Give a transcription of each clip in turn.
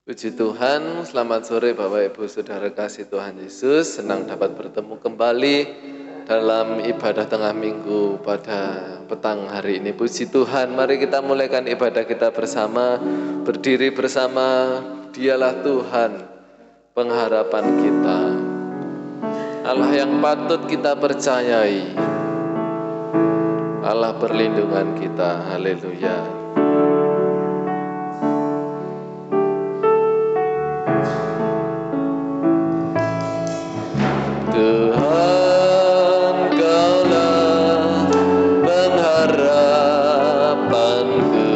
Puji Tuhan, selamat sore Bapak Ibu Saudara kasih Tuhan Yesus. Senang dapat bertemu kembali dalam ibadah tengah minggu pada petang hari ini. Puji Tuhan, mari kita mulaikan ibadah kita bersama, berdiri bersama. Dialah Tuhan, pengharapan kita, Allah yang patut kita percayai, Allah perlindungan kita. Haleluya. Tuhan, Kaulah pengharapanku,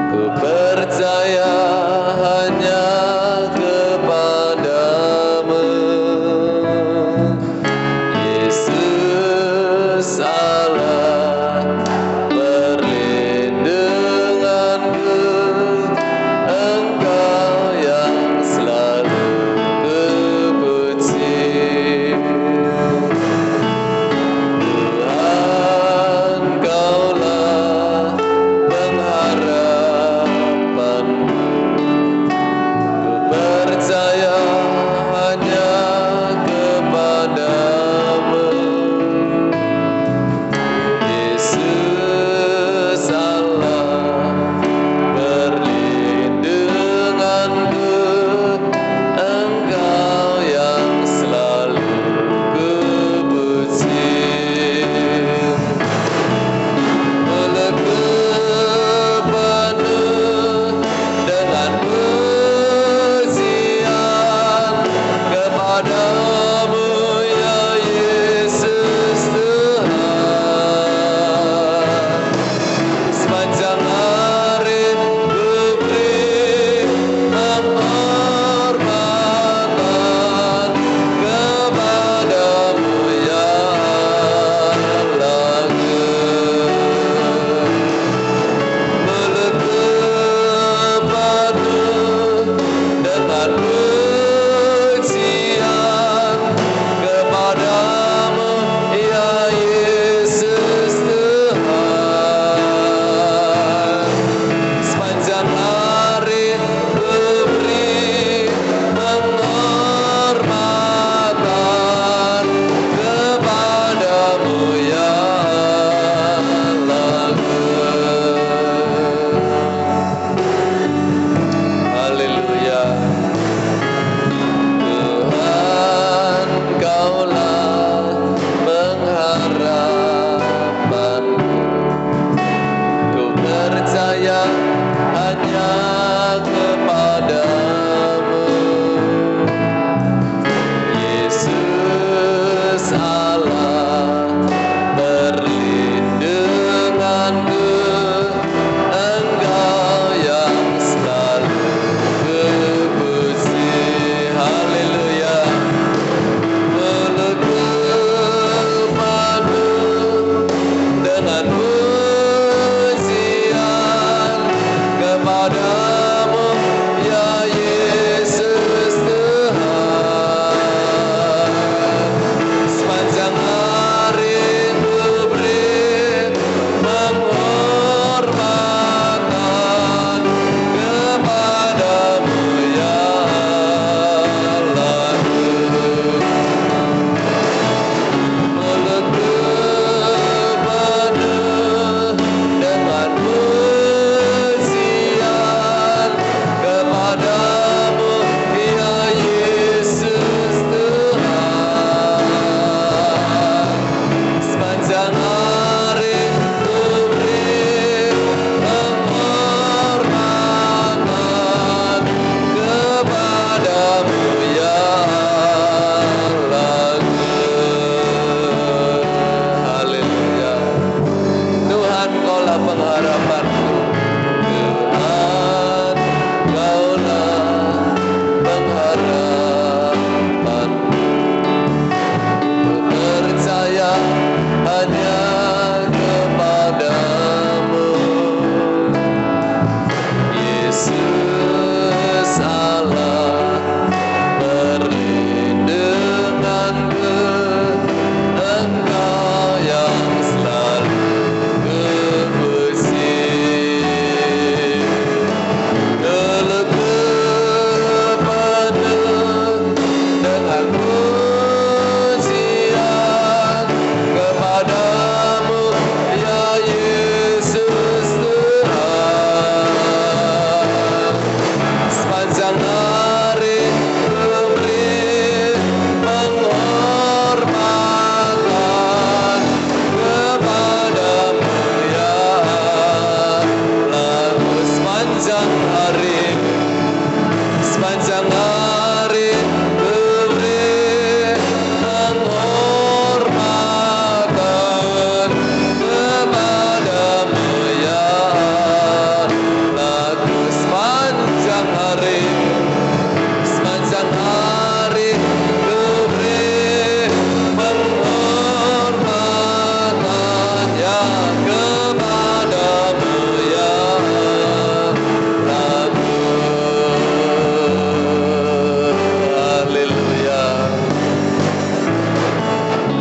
ku percaya hanya kepadamu. Yesus Allah perlindunganku,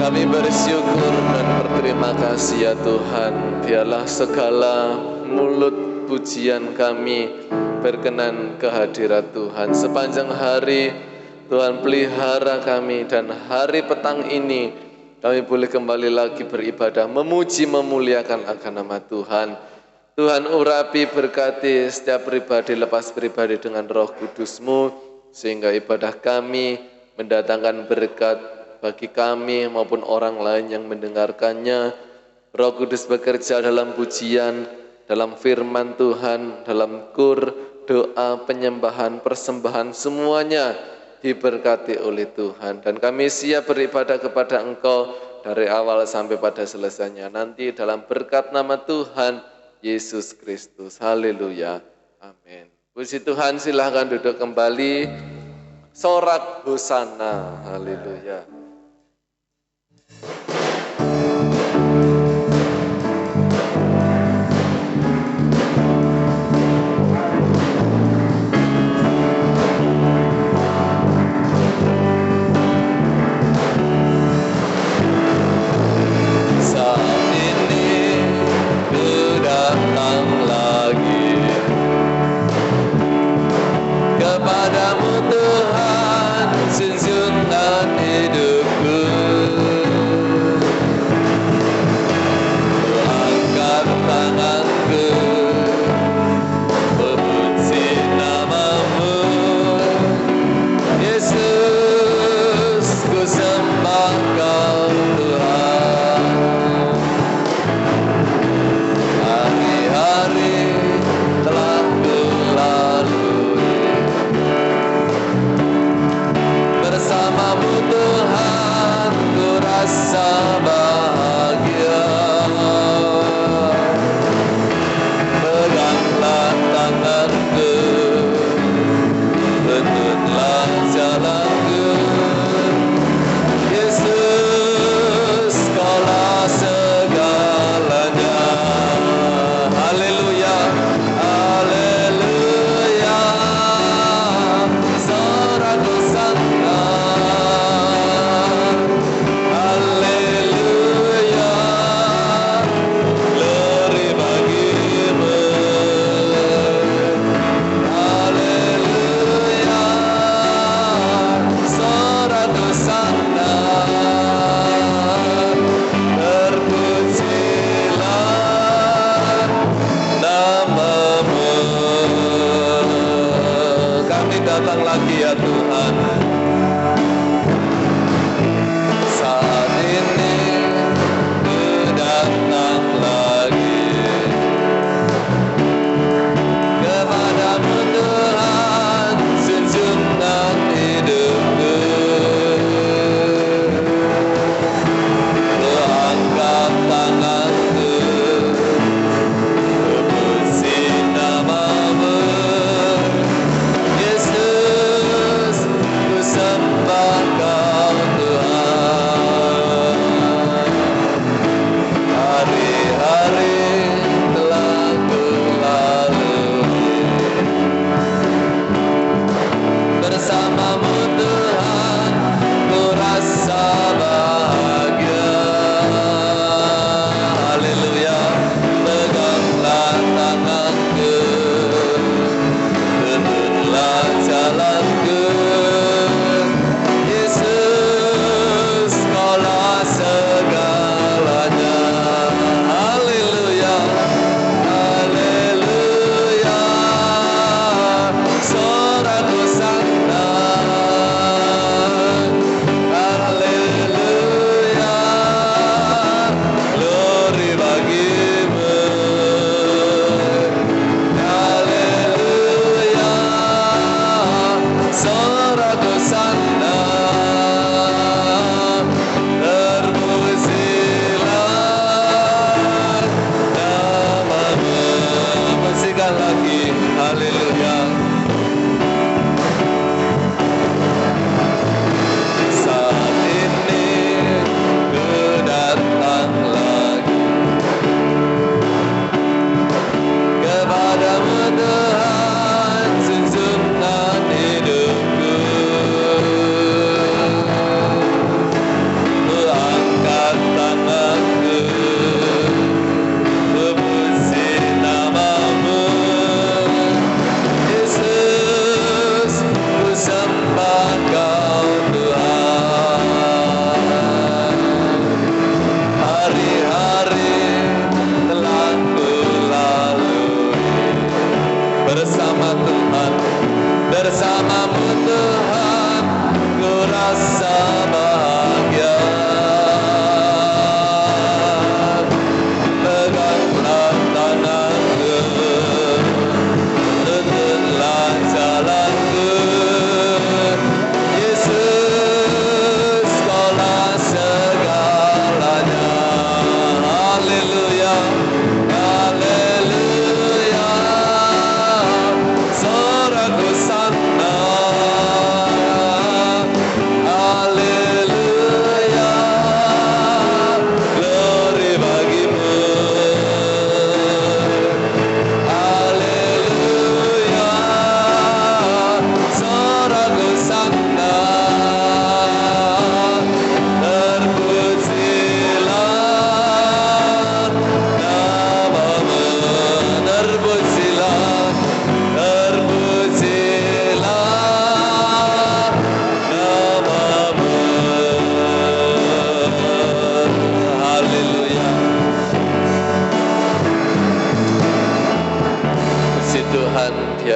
Kami bersyukur dan berterima kasih ya Tuhan. Biarlah segala mulut pujian kami berkenan kehadirat Tuhan. Sepanjang hari Tuhan pelihara kami, dan hari petang ini kami boleh kembali lagi beribadah, memuji, memuliakan akan nama Tuhan. Tuhan urapi, berkati setiap pribadi, lepas pribadi dengan Roh Kudus-Mu, sehingga ibadah kami mendatangkan berkat bagi kami maupun orang lain yang mendengarkannya. Roh Kudus bekerja dalam pujian, dalam firman Tuhan, dalam kur, doa, penyembahan, persembahan, semuanya diberkati oleh Tuhan. Dan kami siap beribadah kepada Engkau dari awal sampai pada selesainya nanti dalam berkat nama Tuhan Yesus Kristus. Haleluya. Amin. Puji Tuhan, silahkan duduk kembali. Sorak Hosana. Haleluya. Kepadamu Tuhan, sejunjungan hidup.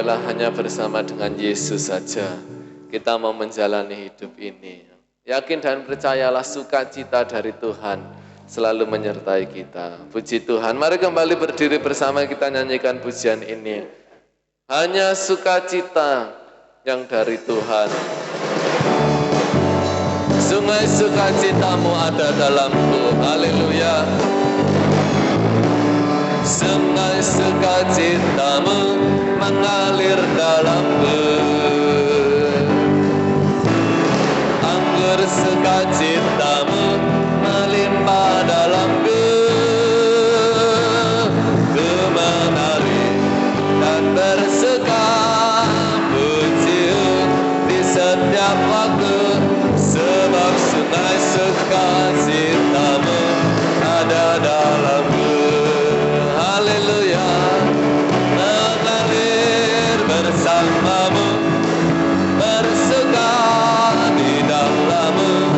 biarlah hanya bersama dengan Yesus saja kita mau menjalani hidup ini. Yakin dan percayalah sukacita dari Tuhan selalu menyertai kita. Puji Tuhan. Mari kembali berdiri bersama kita nyanyikan pujian ini. Hanya sukacita yang dari Tuhan. Sungai sukacitamu ada dalamku. Haleluya. Sungai sukacitamu mengalir dalamku. Anggur sukacitamu melimpah dalamku. Ku menari dan bersuka puji di setiap waktu, sebab sungai sukacitamu ada dalamku. Haleluya, mengalir bersamamu, bersuka di dalammu,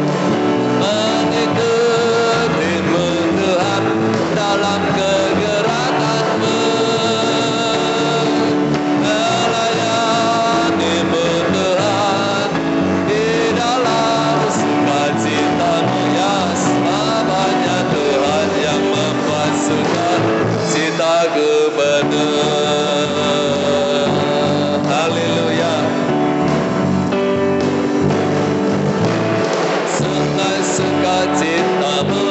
mengikutimu Tuhan dalam kegerakanmu, melayanimu Tuhan di dalam sukacitamu. Ya, selamanya Tuhan yang membuat sukacitaku penuh. Haleluya. Sungai sukacitamu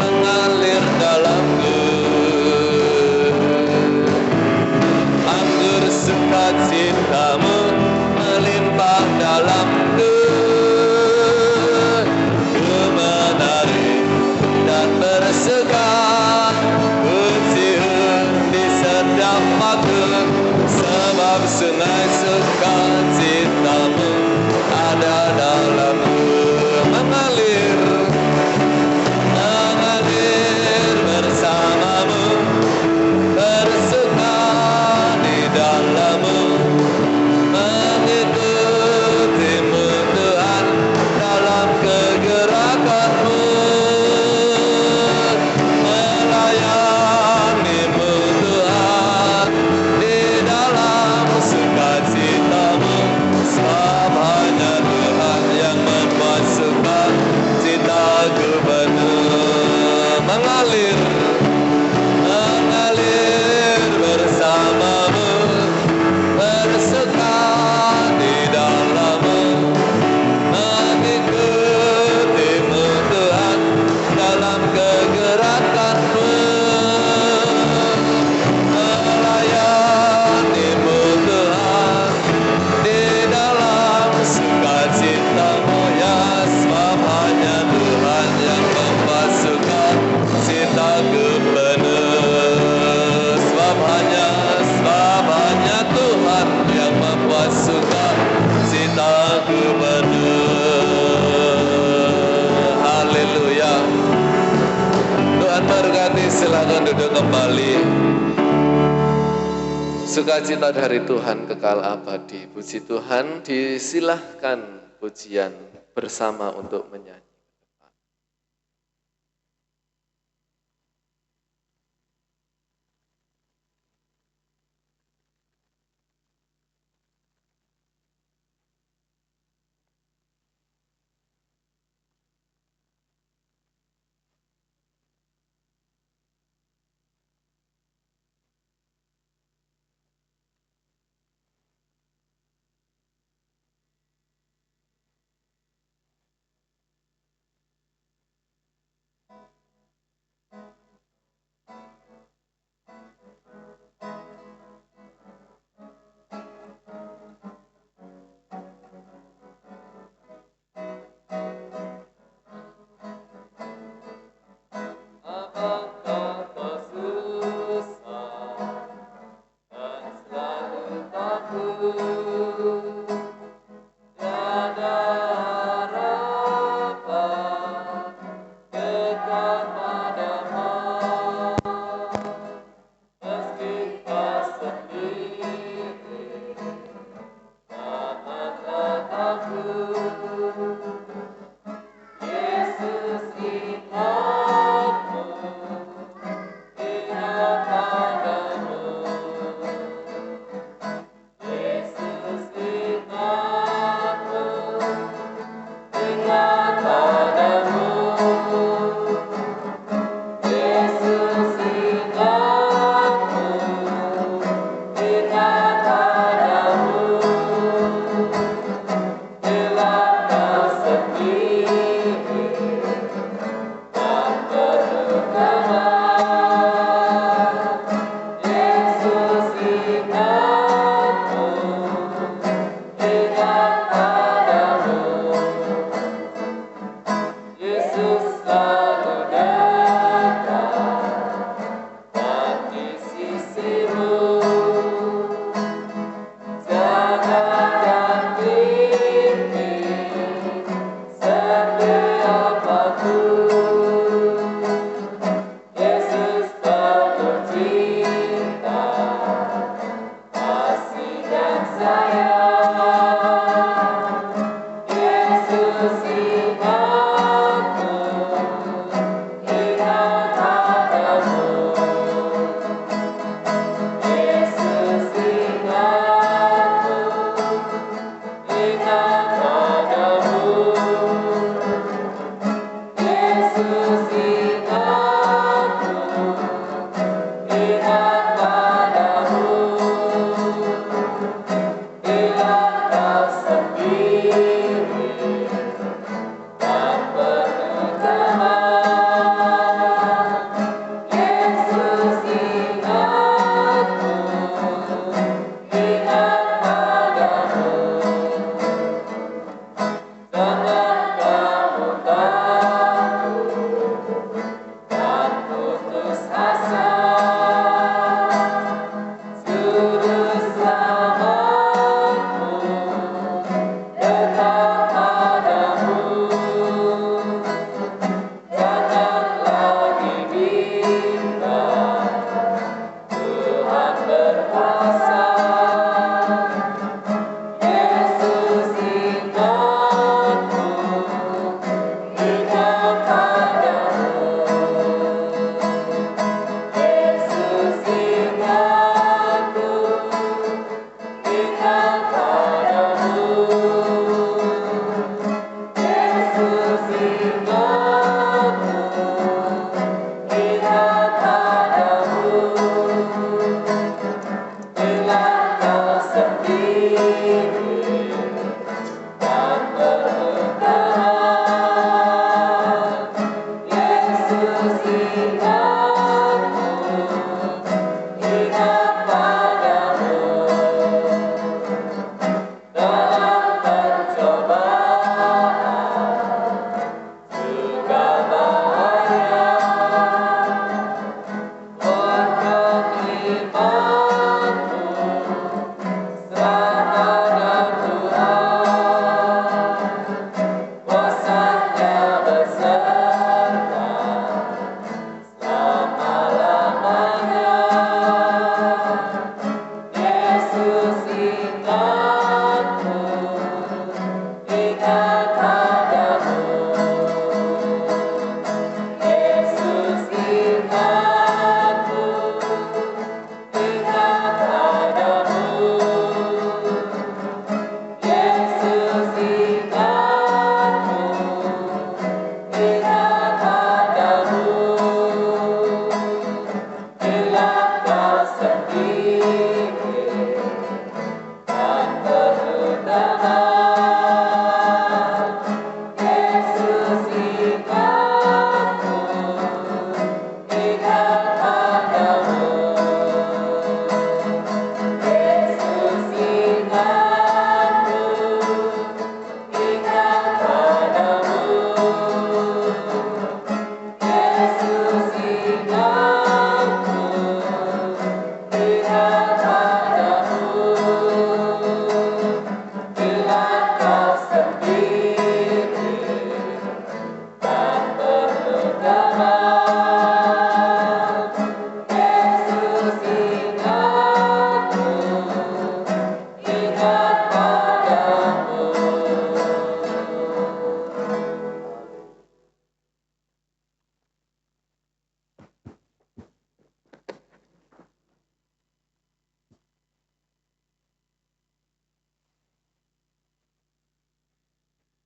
mengalir dalamku. Anggur sukacitamu melimpah dalamku. Ku menari dan bersuka puji di setiap waktu, sebab sungai sukacitamu ada dalamku. Mengalir, mengalir bersamamu, bersuka di dalammu, mengikutimu Tuhan dalam kegerakanmu, melayanimu Tuhan di dalam sukacitamu. Sebab hanya Tuhan yang membuat sukacitaku penuh. Mengalir, mengalir bersamamu, bersuka di dalammu, mengikutimu Tuhan dalam kegerakanmu, melayanimu Tuhan di dalam sukacitamu. Ya, sebab hanya Tuhan yang membuat sukacitaku penuh. Sebab hanya Tuhan yang membuat sukacitaku penuh. Haleluya. Tuhan berkati, silakan duduk kembali. Sukacita dari Tuhan kekal abadi. Puji Tuhan, disilahkan pujian bersama untuk menyanyi.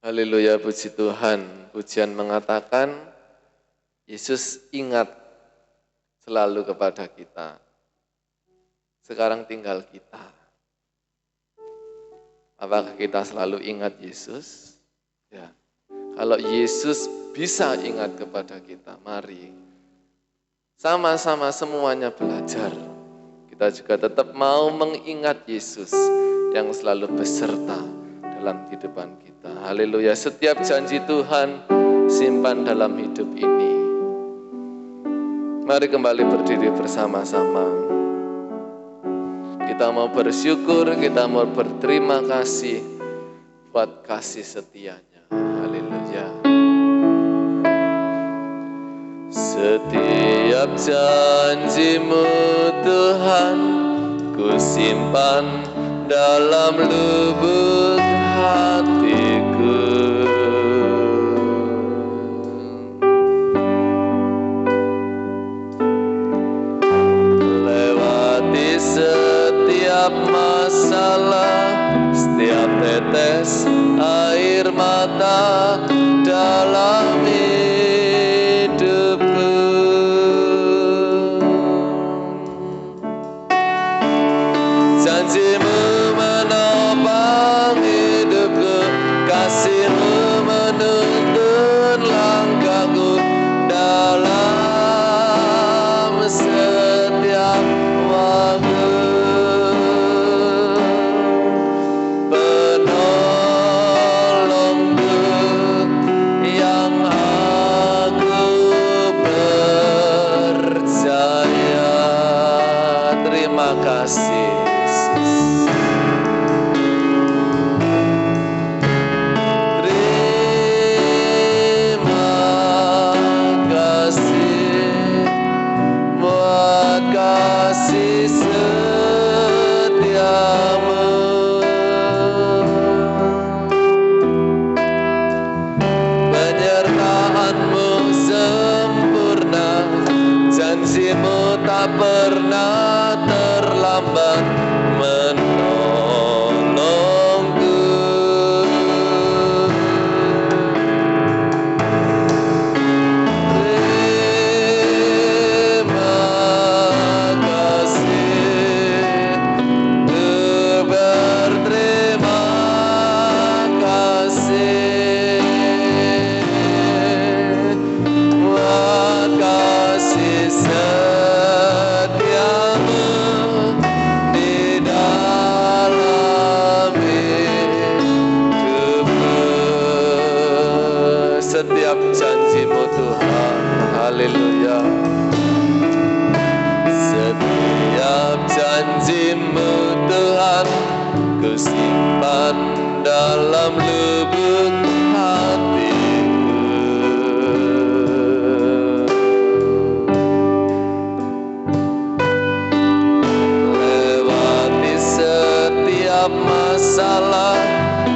Haleluya, puji Tuhan. Pujian mengatakan, Yesus ingat selalu kepada kita. Sekarang tinggal kita. Apakah kita selalu ingat Yesus? Ya. Kalau Yesus bisa ingat kepada kita, mari sama-sama semuanya belajar. Kita juga tetap mau mengingat Yesus yang selalu beserta dalam kehidupan kita. Haleluya, setiap janji Tuhan simpan dalam hidup ini. Mari kembali berdiri bersama-sama. Kita mau bersyukur, kita mau berterima kasih buat kasih setianya. Haleluya. Setiap janji-Mu Tuhan, ku simpan dalam lubuk hatiku. Lewati setiap masalah, setiap tetes air mata dalam hidupku. Janji-Mu menopang hidupku, kasih-Mu menuntun langkahku dalam setiap waktu. Penolongku yang aku percaya. Terima kasih. Janji-Mu tak pernah terlambat menolongku. Terima kasih, ku berterima kasih buat kasih setiamu di dalam hidupku. Setiap janji-Mu Tuhan, haleluya. Setiap janji-Mu Tuhan, ku simpan dalam lubuk hatiku. Lewati setiap masalah,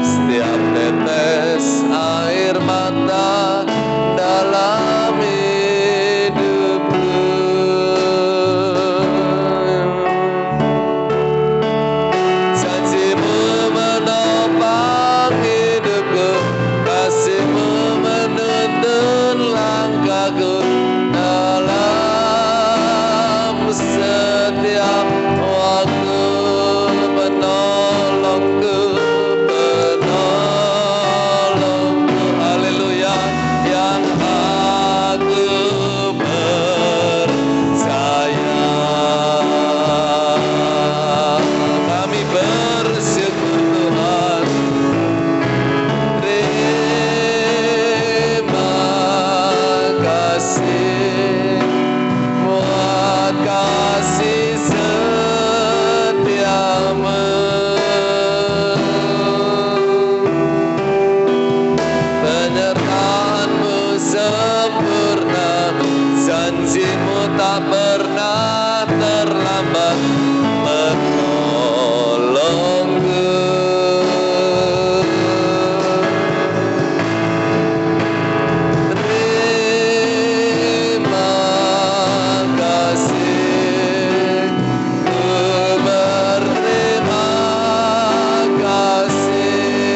setiap tetes air mata dalam hidupku. Janji-Mu menopang hidupku, kasih-Mu menuntun langkahku dalam setiap waktu. Penolongku, penolongku, haleluya, yang aku percaya. Kami bersyukur Tuhan. Terima kasih buat kasih setiamu. Penyertaan-Mu sempurna, janji-Mu tak pernah terlambat menolongku. Terima kasih, ku berterima kasih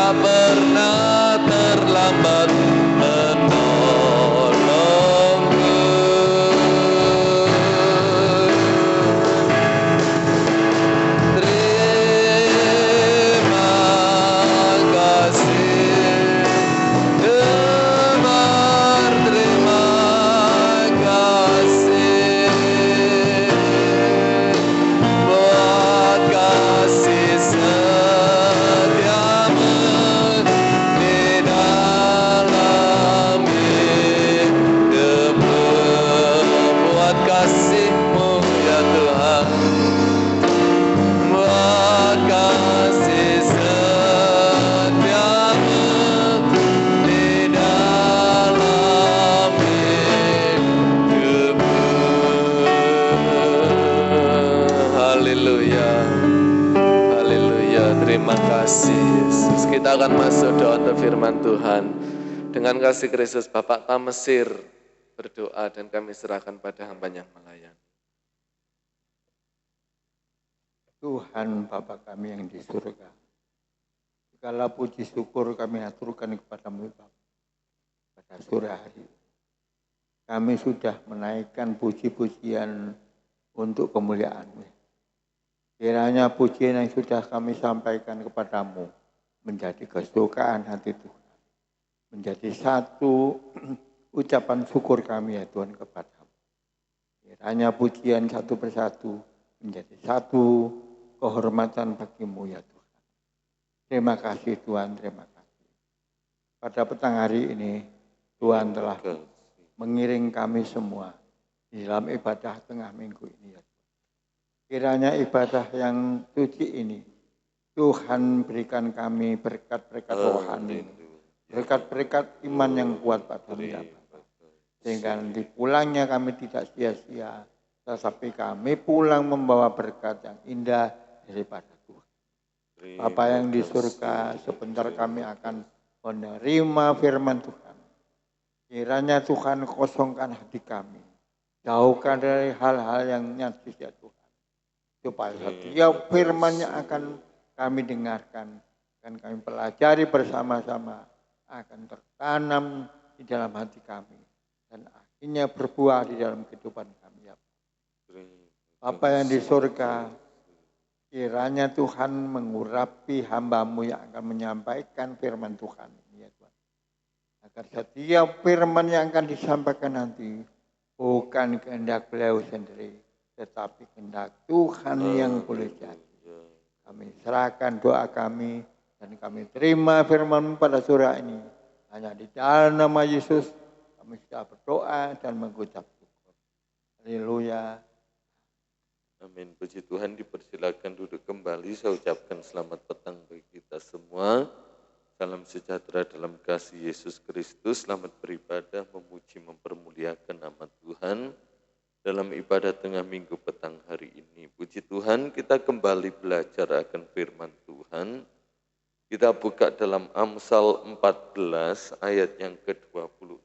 tak pernah terlambat menolongku. Terima kasih, berterima kasih buat kasih setiamu di dalam hidupku. Buat kasih-Mu ya Tuhan, buat kasih setiamu di dalam hidupku. Haleluya, haleluya. Terima kasih Yesus. Kita akan masuk doa untuk firman Tuhan. Dengan kasih Kristus Bapa kami Mesir berdoa dan kami serahkan pada hamba yang melayani. Tuhan Bapa kami yang di surga, segala puji syukur kami aturkan kepada-Mu Bapa. Pada sore hari kami sudah menaikkan puji-pujian untuk kemuliaan-Mu. Kiranya pujian yang sudah kami sampaikan kepada-Mu menjadi kesukaan hati Tuhan, menjadi satu ucapan syukur kami ya Tuhan kepada-Mu. Kiranya pujian satu persatu menjadi satu kehormatan bagi-Mu ya Tuhan. Terima kasih Tuhan, terima kasih. Pada petang hari ini Tuhan telah mengiring kami semua di dalam ibadah tengah minggu ini ya Tuhan. Kiranya ibadah yang suci ini Tuhan berikan kami berkat-berkat rohani, berkat-berkat iman yang kuat pada kami, sehingga nanti pulangnya kami tidak sia-sia, tetapi kami pulang membawa berkat yang indah daripada Tuhan. Bapa yang di surga, sebentar kami akan menerima firman Tuhan. Kiranya Tuhan kosongkan hati kami, jauhkan dari hal-hal yang najis ya Tuhan, supaya setiap firman yang akan kami dengarkan, akan kami pelajari bersama-sama, akan tertanam di dalam hati kami, dan akhirnya berbuah di dalam kehidupan kami ya Bapa yang di surga, kiranya Tuhan mengurapi hamba-Mu yang akan menyampaikan firman Tuhan ya Tuhan. Agar setiap firman yang akan disampaikan nanti bukan kehendak beliau sendiri, tetapi kehendak Tuhan yang boleh jadi. Kami serahkan doa kami dan kami terima firman-Mu pada sore ini. Hanya di dalam nama Yesus kami sudah berdoa dan mengucap syukur. Haleluya. Amin. Puji Tuhan, dipersilakan duduk kembali. Saya ucapkan selamat petang bagi kita semua. Salam sejahtera dalam kasih Yesus Kristus. Selamat beribadah, memuji, mempermuliakan nama Tuhan dalam ibadah tengah minggu petang hari ini. Puji Tuhan, kita kembali belajar akan firman Tuhan. Kita buka dalam Amsal 14 ayat yang ke-26.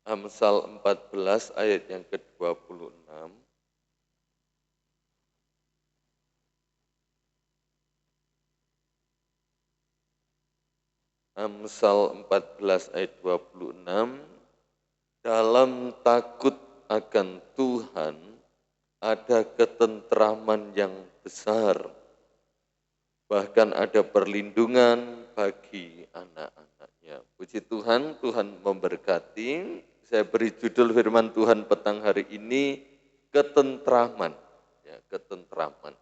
Amsal 14 ayat yang ke-26. Amsal 14 ayat 26. Dalam takut akan Tuhan ada ketentraman yang besar, bahkan ada perlindungan bagi anak-anaknya. Puji Tuhan, Tuhan memberkati. Saya beri judul firman Tuhan petang hari ini, ketentraman. Ya, ketentraman.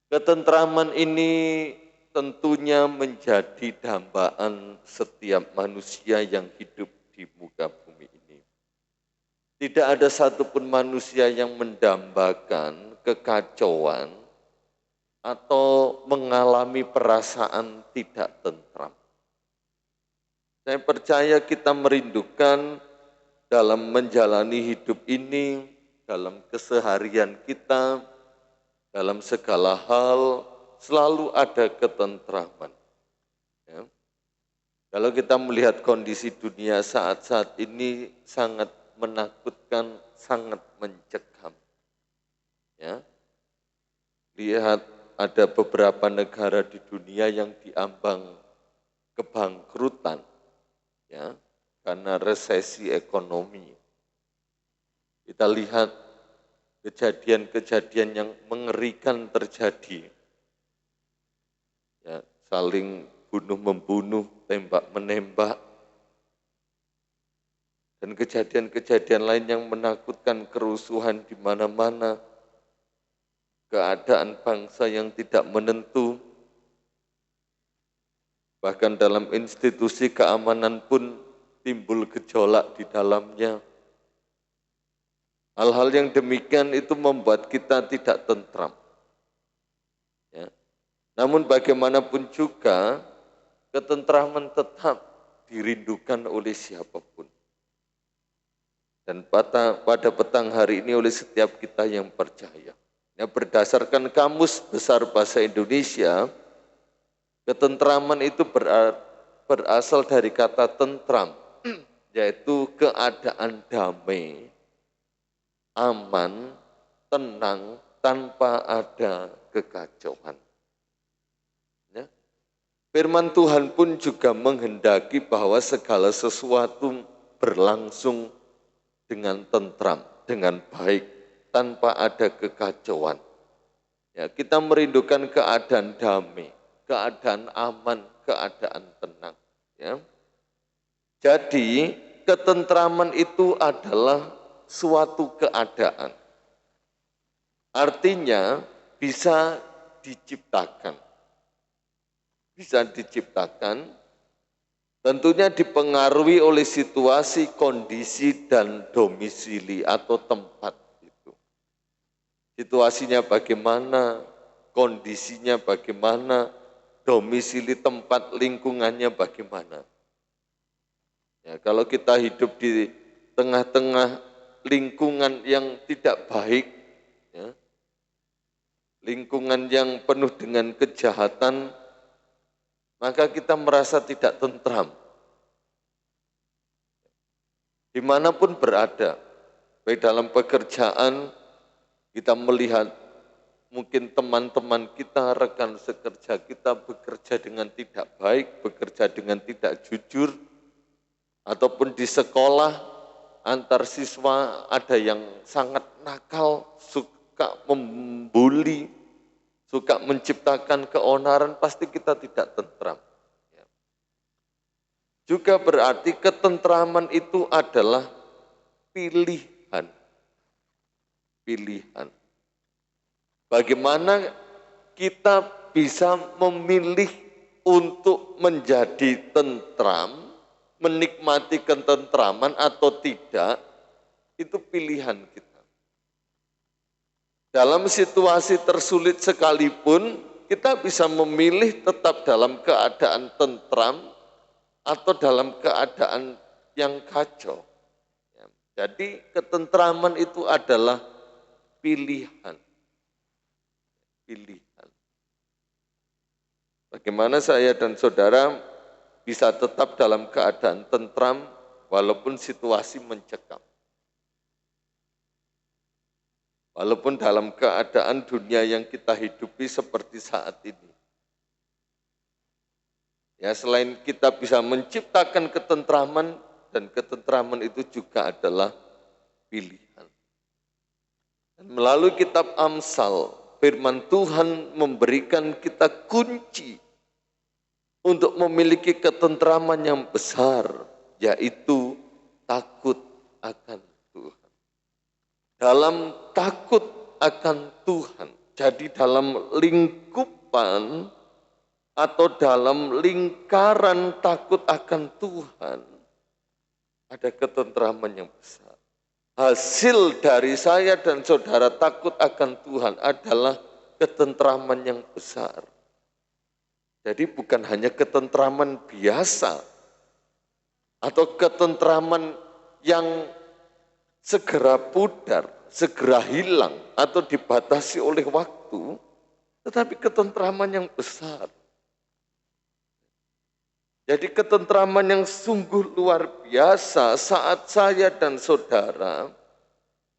Ketentraman ini tentunya menjadi dambaan setiap manusia yang hidup di muka bumi ini. Tidak ada satupun manusia yang mendambakan kekacauan atau mengalami perasaan tidak tentram. Saya percaya kita merindukan dalam menjalani hidup ini, dalam keseharian kita, dalam segala hal, selalu ada ketentraman. Ya. Kalau kita melihat kondisi dunia saat ini sangat menakutkan, sangat mencekam. Ya. Lihat, ada beberapa negara di dunia yang diambang kebangkrutan, ya, karena resesi ekonomi. Kita lihat kejadian-kejadian yang mengerikan terjadi, ya, saling bunuh-membunuh, tembak-menembak, dan kejadian-kejadian lain yang menakutkan, kerusuhan di mana-mana, keadaan bangsa yang tidak menentu, bahkan dalam institusi keamanan pun timbul gejolak di dalamnya. Hal-hal yang demikian itu membuat kita tidak tentram. Ya. Namun bagaimanapun juga, ketentraman tetap dirindukan oleh siapapun. Dan pada petang hari ini oleh setiap kita yang percaya. Ya, berdasarkan Kamus Besar Bahasa Indonesia, ketentraman itu berasal dari kata tentram, yaitu keadaan damai, aman, tenang, tanpa ada kekacauan. Ya. Firman Tuhan pun juga menghendaki bahwa segala sesuatu berlangsung dengan tentram, dengan baik, tanpa ada kekacauan. Ya, kita merindukan keadaan damai, keadaan aman, keadaan tenang. Ya. Jadi ketentraman itu adalah suatu keadaan. Artinya bisa diciptakan. Bisa diciptakan, tentunya dipengaruhi oleh situasi, kondisi, dan domisili atau tempat itu. Situasinya bagaimana, kondisinya bagaimana, domisili tempat lingkungannya bagaimana. Ya, kalau kita hidup di tengah-tengah lingkungan yang tidak baik, ya, lingkungan yang penuh dengan kejahatan, maka kita merasa tidak tentram. Dimanapun berada, baik dalam pekerjaan, kita melihat mungkin teman-teman kita, rekan sekerja kita bekerja dengan tidak baik, bekerja dengan tidak jujur, ataupun di sekolah, antar siswa ada yang sangat nakal, suka membuli, suka menciptakan keonaran, pasti kita tidak tentram. Juga berarti ketentraman itu adalah pilihan. Pilihan. Bagaimana kita bisa memilih untuk menjadi tentram, menikmati ketentraman atau tidak, itu pilihan kita. Dalam situasi tersulit sekalipun, kita bisa memilih tetap dalam keadaan tentram atau dalam keadaan yang kacau. Jadi ketentraman itu adalah pilihan. Pilihan. Bagaimana saya dan saudara bisa tetap dalam keadaan tentram walaupun situasi mencekam. Walaupun dalam keadaan dunia yang kita hidupi seperti saat ini. Ya, selain kita bisa menciptakan ketentraman, dan ketentraman itu juga adalah pilihan. Dan melalui kitab Amsal, firman Tuhan memberikan kita kunci untuk memiliki ketentraman yang besar, yaitu takut akan Tuhan. Dalam takut akan Tuhan, jadi dalam lingkupan atau dalam lingkaran takut akan Tuhan, ada ketentraman yang besar. Hasil dari saya dan saudara takut akan Tuhan adalah ketentraman yang besar. Jadi bukan hanya ketentraman biasa atau ketentraman yang segera pudar, segera hilang atau dibatasi oleh waktu, tetapi ketentraman yang besar. Jadi ketentraman yang sungguh luar biasa saat saya dan saudara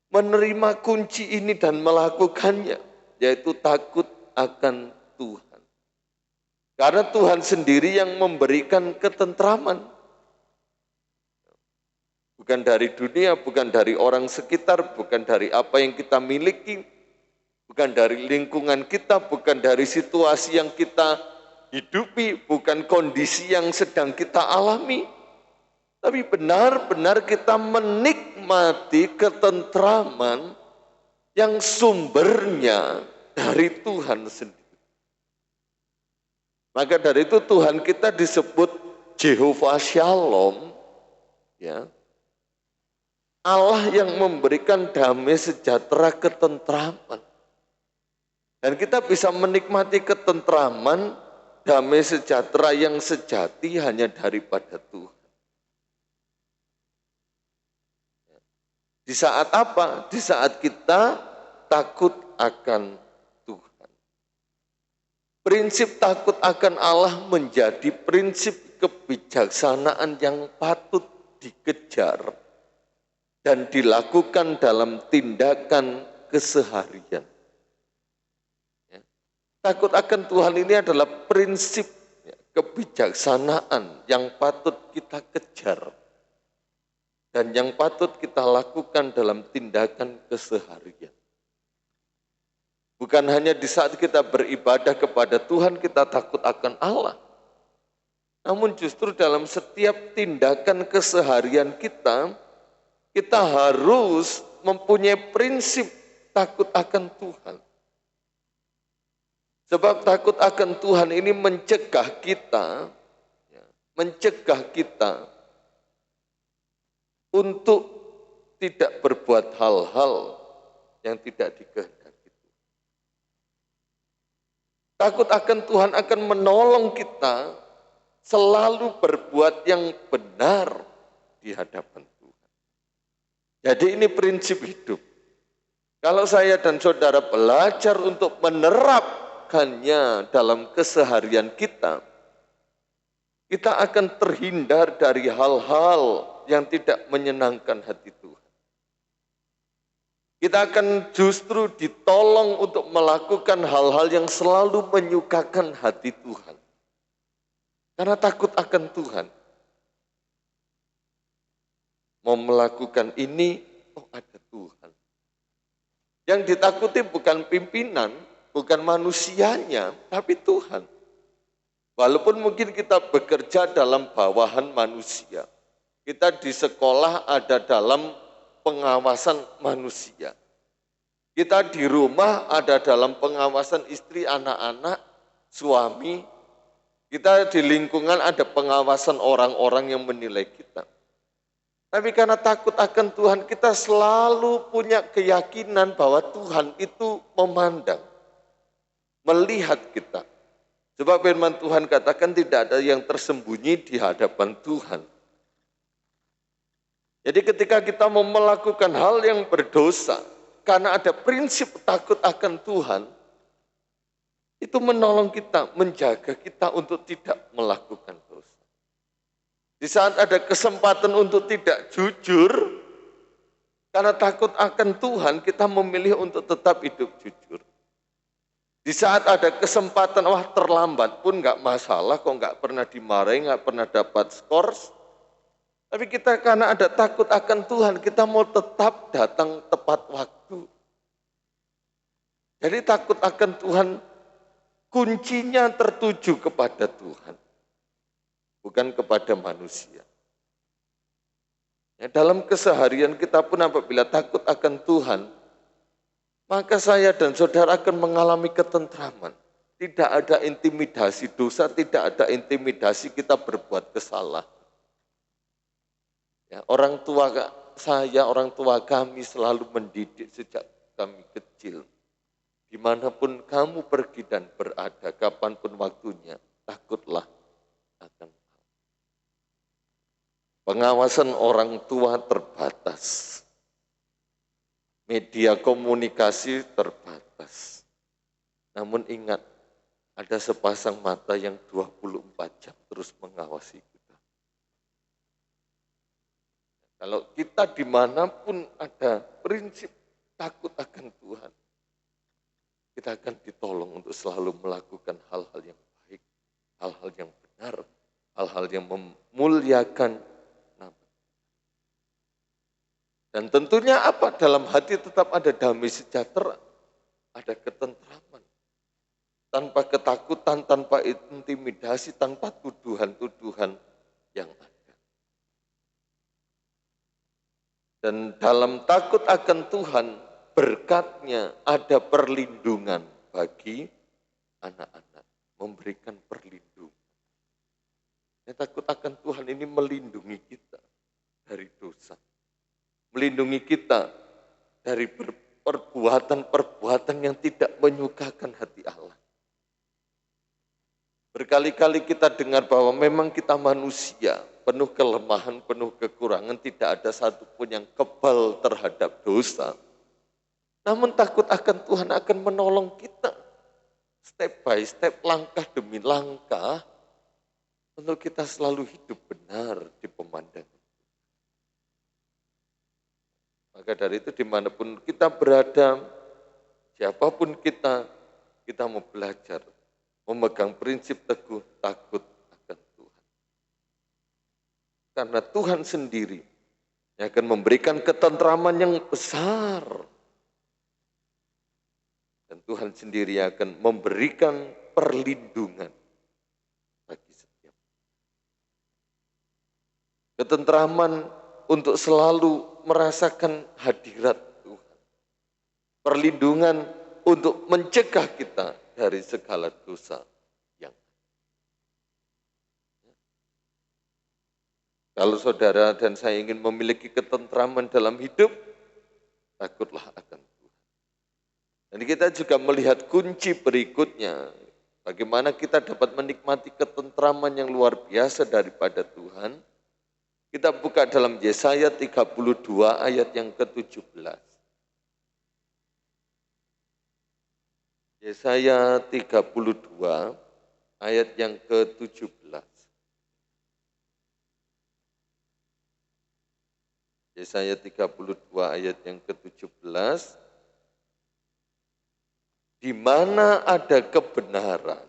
menerima kunci ini dan melakukannya, yaitu takut akan Tuhan. Karena Tuhan sendiri yang memberikan ketentraman. Bukan dari dunia, bukan dari orang sekitar, bukan dari apa yang kita miliki, bukan dari lingkungan kita, bukan dari situasi yang kita hidupi, bukan kondisi yang sedang kita alami. Tapi benar-benar kita menikmati ketentraman yang sumbernya dari Tuhan sendiri. Maka dari itu Tuhan kita disebut Jehovah Shalom, ya. Allah yang memberikan damai sejahtera ketentraman. Dan kita bisa menikmati ketentraman, damai sejahtera yang sejati hanya daripada Tuhan. Di saat apa? Di saat kita takut akan Tuhan. Prinsip takut akan Allah menjadi prinsip kebijaksanaan yang patut dikejar dan dilakukan dalam tindakan keseharian. Takut akan Tuhan ini adalah prinsip kebijaksanaan yang patut kita kejar dan yang patut kita lakukan dalam tindakan keseharian. Bukan hanya di saat kita beribadah kepada Tuhan kita takut akan Allah, namun justru dalam setiap tindakan keseharian kita harus mempunyai prinsip takut akan Tuhan. Sebab takut akan Tuhan ini mencegah kita untuk tidak berbuat hal-hal yang tidak dikehendaki. Takut akan Tuhan akan menolong kita selalu berbuat yang benar di hadapan Tuhan. Jadi ini prinsip hidup. Kalau saya dan saudara belajar untuk menerapkannya dalam keseharian kita akan terhindar dari hal-hal yang tidak menyenangkan hati Tuhan. Kita akan justru ditolong untuk melakukan hal-hal yang selalu menyukakan hati Tuhan. Karena takut akan Tuhan. Mau melakukan ini, ada Tuhan. Yang ditakuti bukan pimpinan, bukan manusianya, tapi Tuhan. Walaupun mungkin kita bekerja dalam bawahan manusia. Kita di sekolah ada dalam pengawasan manusia. Kita di rumah ada dalam pengawasan istri, anak-anak, suami. Kita di lingkungan ada pengawasan orang-orang yang menilai kita. Tapi karena takut akan Tuhan, kita selalu punya keyakinan bahwa Tuhan itu memandang, melihat kita. Sebab firman Tuhan katakan tidak ada yang tersembunyi di hadapan Tuhan. Jadi ketika kita mau melakukan hal yang berdosa, karena ada prinsip takut akan Tuhan, itu menolong kita, menjaga kita untuk tidak melakukan dosa. Di saat ada kesempatan untuk tidak jujur, karena takut akan Tuhan, kita memilih untuk tetap hidup jujur. Di saat ada kesempatan, terlambat pun nggak masalah, kok nggak pernah dimarahi, nggak pernah dapat skors. Tapi kita karena ada takut akan Tuhan, kita mau tetap datang tepat waktu. Jadi takut akan Tuhan, kuncinya tertuju kepada Tuhan. Bukan kepada manusia. Ya, dalam keseharian kita pun apabila takut akan Tuhan, maka saya dan saudara akan mengalami ketentraman. Tidak ada intimidasi dosa, tidak ada intimidasi kita berbuat kesalahan. Ya, orang tua saya, orang tua kami selalu mendidik sejak kami kecil. Dimanapun kamu pergi dan berada, kapanpun waktunya, takutlah akan pengawasan orang tua terbatas. Media komunikasi terbatas. Namun ingat, ada sepasang mata yang 24 jam terus mengawasi kita. Kalau kita dimanapun ada prinsip takut akan Tuhan, kita akan ditolong untuk selalu melakukan hal-hal yang baik, hal-hal yang benar, hal-hal yang memuliakan nama. Dan tentunya apa? Dalam hati tetap ada damai sejahtera, ada ketentraman. Tanpa ketakutan, tanpa intimidasi, tanpa tuduhan-tuduhan yang ada. Dan dalam takut akan Tuhan, berkatnya ada perlindungan bagi anak-anak, memberikan perlindungan. Ya, takut akan Tuhan ini melindungi kita dari dosa, melindungi kita dari perbuatan-perbuatan yang tidak menyukakan hati Allah. Berkali-kali kita dengar bahwa memang kita manusia, penuh kelemahan, penuh kekurangan, tidak ada satupun yang kebal terhadap dosa. Namun takut akan Tuhan akan menolong kita, step by step, langkah demi langkah, untuk kita selalu hidup benar di pemandangan. Maka dari itu dimanapun kita berada, siapapun kita mau belajar, memegang prinsip teguh takut akan Tuhan. Karena Tuhan sendiri yang akan memberikan ketentraman yang besar. Dan Tuhan sendiri akan memberikan perlindungan bagi setiap. Ketentraman untuk selalu merasakan hadirat Tuhan. Perlindungan untuk mencegah kita dari segala dosa yang ada. Kalau saudara dan saya ingin memiliki ketentraman dalam hidup, takutlah akan Tuhan. Dan kita juga melihat kunci berikutnya, bagaimana kita dapat menikmati ketentraman yang luar biasa daripada Tuhan. Kita buka dalam Yesaya 32 ayat yang ke-17. Yesaya 32 ayat yang ke-17. Yesaya 32 ayat yang ke-17. Di mana ada kebenaran,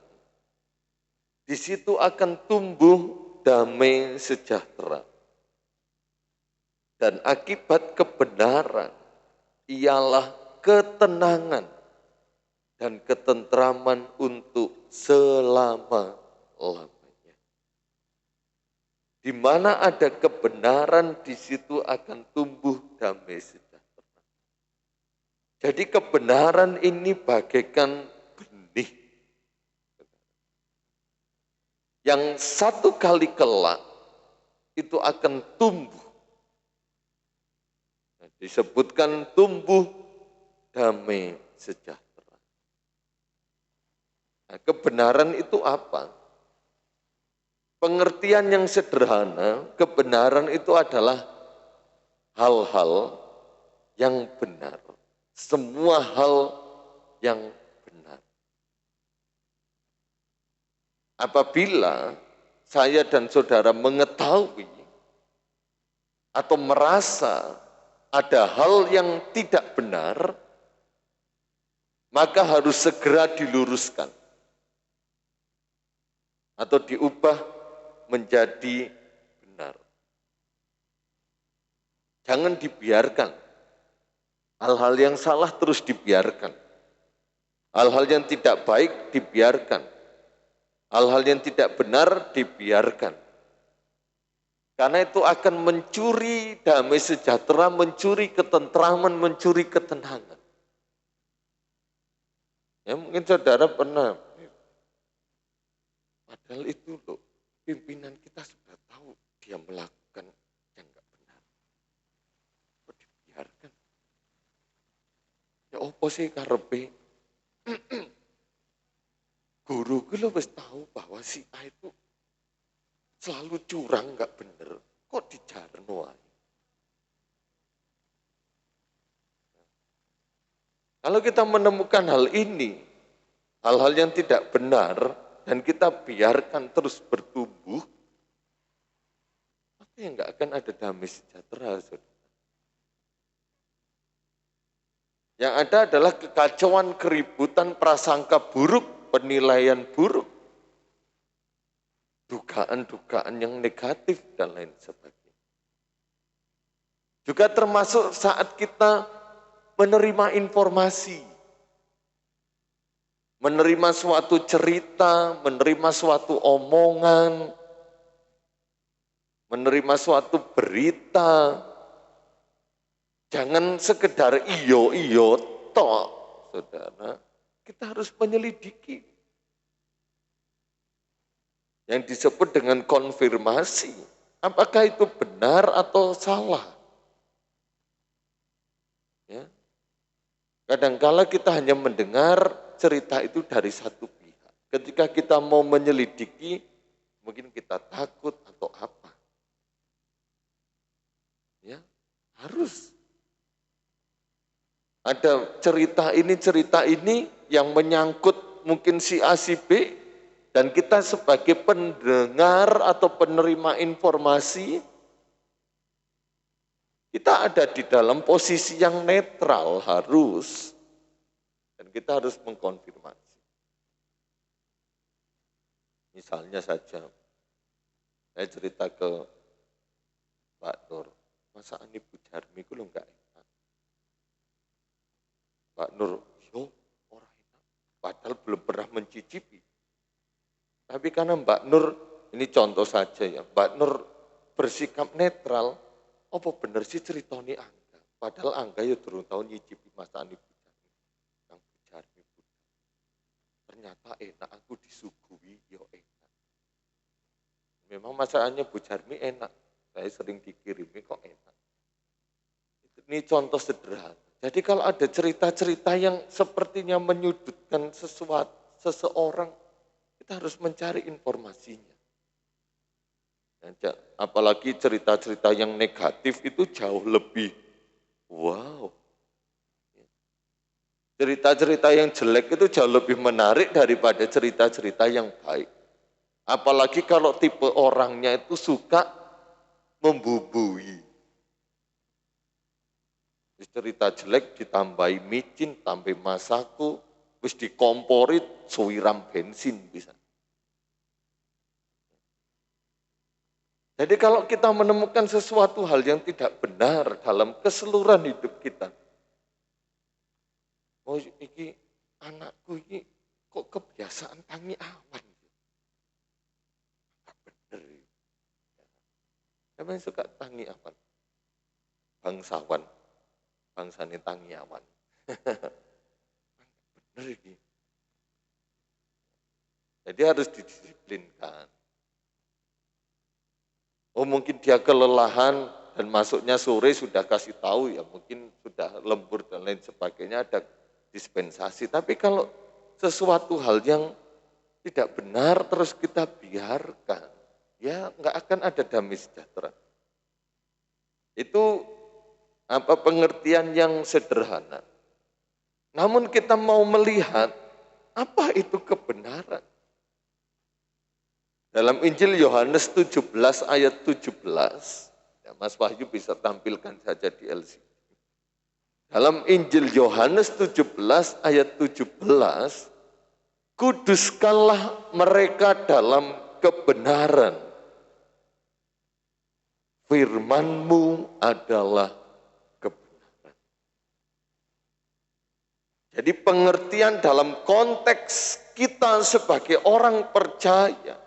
di situ akan tumbuh damai sejahtera. Dan akibat kebenaran ialah ketenangan dan ketentraman untuk selama-lamanya. Di mana ada kebenaran, di situ akan tumbuh damai sejahtera. Jadi kebenaran ini bagaikan benih yang satu kali kelak itu akan tumbuh. Disebutkan tumbuh damai sejahtera. Nah, kebenaran itu apa? Pengertian yang sederhana, kebenaran itu adalah hal-hal yang benar. Semua hal yang benar. Apabila saya dan saudara mengetahui atau merasa ada hal yang tidak benar, maka harus segera diluruskan atau diubah menjadi benar. Jangan dibiarkan hal-hal yang salah terus dibiarkan, hal-hal yang tidak baik dibiarkan, hal-hal yang tidak benar dibiarkan. Karena itu akan mencuri damai sejahtera, mencuri ketentraman, mencuri ketenangan. Ya mungkin saudara pernah, padahal itu loh, pimpinan kita sudah tahu dia melakukan yang enggak benar. Kok dibiarkan? Ya opo sih karepe? Guru gue wis tahu bahwa si A itu selalu curang, enggak bener. Kok dijarno ae? Kalau kita menemukan hal ini, hal-hal yang tidak benar, dan kita biarkan terus bertumbuh, maka ya enggak akan ada damai sejahtera. Saudara. Yang ada adalah kekacauan, keributan, prasangka buruk, penilaian buruk, dugaan-dugaan yang negatif, dan lain sebagainya. Juga termasuk saat kita menerima informasi, menerima suatu cerita, menerima suatu omongan, menerima suatu berita. Jangan sekedar iyo-iyo tok, saudara. Kita harus menyelidiki. Yang disebut dengan konfirmasi. Apakah itu benar atau salah? Ya. Kadang-kala kita hanya mendengar cerita itu dari satu pihak. Ketika kita mau menyelidiki, mungkin kita takut atau apa. Ya, harus. Ada cerita ini yang menyangkut mungkin si A, si B, dan kita sebagai pendengar atau penerima informasi, kita ada di dalam posisi yang netral harus, dan kita harus mengkonfirmasi. Misalnya saja, saya cerita ke Pak Nur, masakan Ibu Jarmi itu lo enggak enak. Pak Nur, yo orang enak, padahal belum pernah mencicipi. Tapi karena Mbak Nur, ini contoh saja ya, Mbak Nur bersikap netral, apa bener sih ceritanya Angga? Padahal Angga ya durung tahu nyicipi masakan Ibu Jarmi. Yang Bu Jarmi, ternyata enak, aku disuguhi, yo enak. Memang masakannya Bu Jarmi enak, saya sering dikirimi kok enak. Ini contoh sederhana. Jadi kalau ada cerita-cerita yang sepertinya menyudutkan seseorang, kita harus mencari informasinya. Apalagi cerita-cerita yang negatif itu jauh lebih wow. Cerita-cerita yang jelek itu jauh lebih menarik daripada cerita-cerita yang baik. Apalagi kalau tipe orangnya itu suka membubui. Cerita jelek ditambahi micin, tambah masaku, wis dikomporit, suwiram bensin bisa. Jadi kalau kita menemukan sesuatu hal yang tidak benar dalam keseluruhan hidup kita, oh iki anakku iki kok kebiasaan tangi awan. Enggak bener. Siapa yang suka tangi awan? Bangsawan. Bangsane tangiawan. Bener ini. Jadi harus didisiplinkan. Oh mungkin dia kelelahan dan masuknya sore sudah kasih tahu ya mungkin sudah lembur dan lain sebagainya ada dispensasi. Tapi kalau sesuatu hal yang tidak benar terus kita biarkan, ya nggak akan ada damai sejahtera. Itu pengertian yang sederhana. Namun kita mau melihat apa itu kebenaran. Dalam Injil Yohanes 17 ayat 17, ya Mas Wahyu bisa tampilkan saja di LCD. Dalam Injil Yohanes 17 ayat 17, kuduskanlah mereka dalam kebenaran. Firman-Mu adalah kebenaran. Jadi pengertian dalam konteks kita sebagai orang percaya,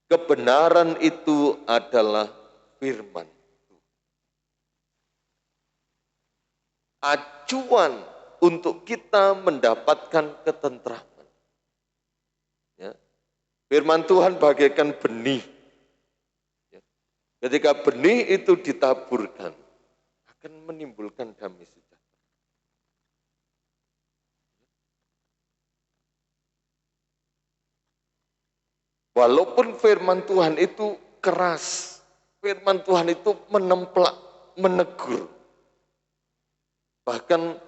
kebenaran itu adalah firman. Acuan untuk kita mendapatkan ketentraman. Ya. Firman Tuhan bagaikan benih. Ya. Ketika benih itu ditaburkan, akan menimbulkan damai sejahtera. Walaupun firman Tuhan itu keras, firman Tuhan itu menemplak, menegur. Bahkan,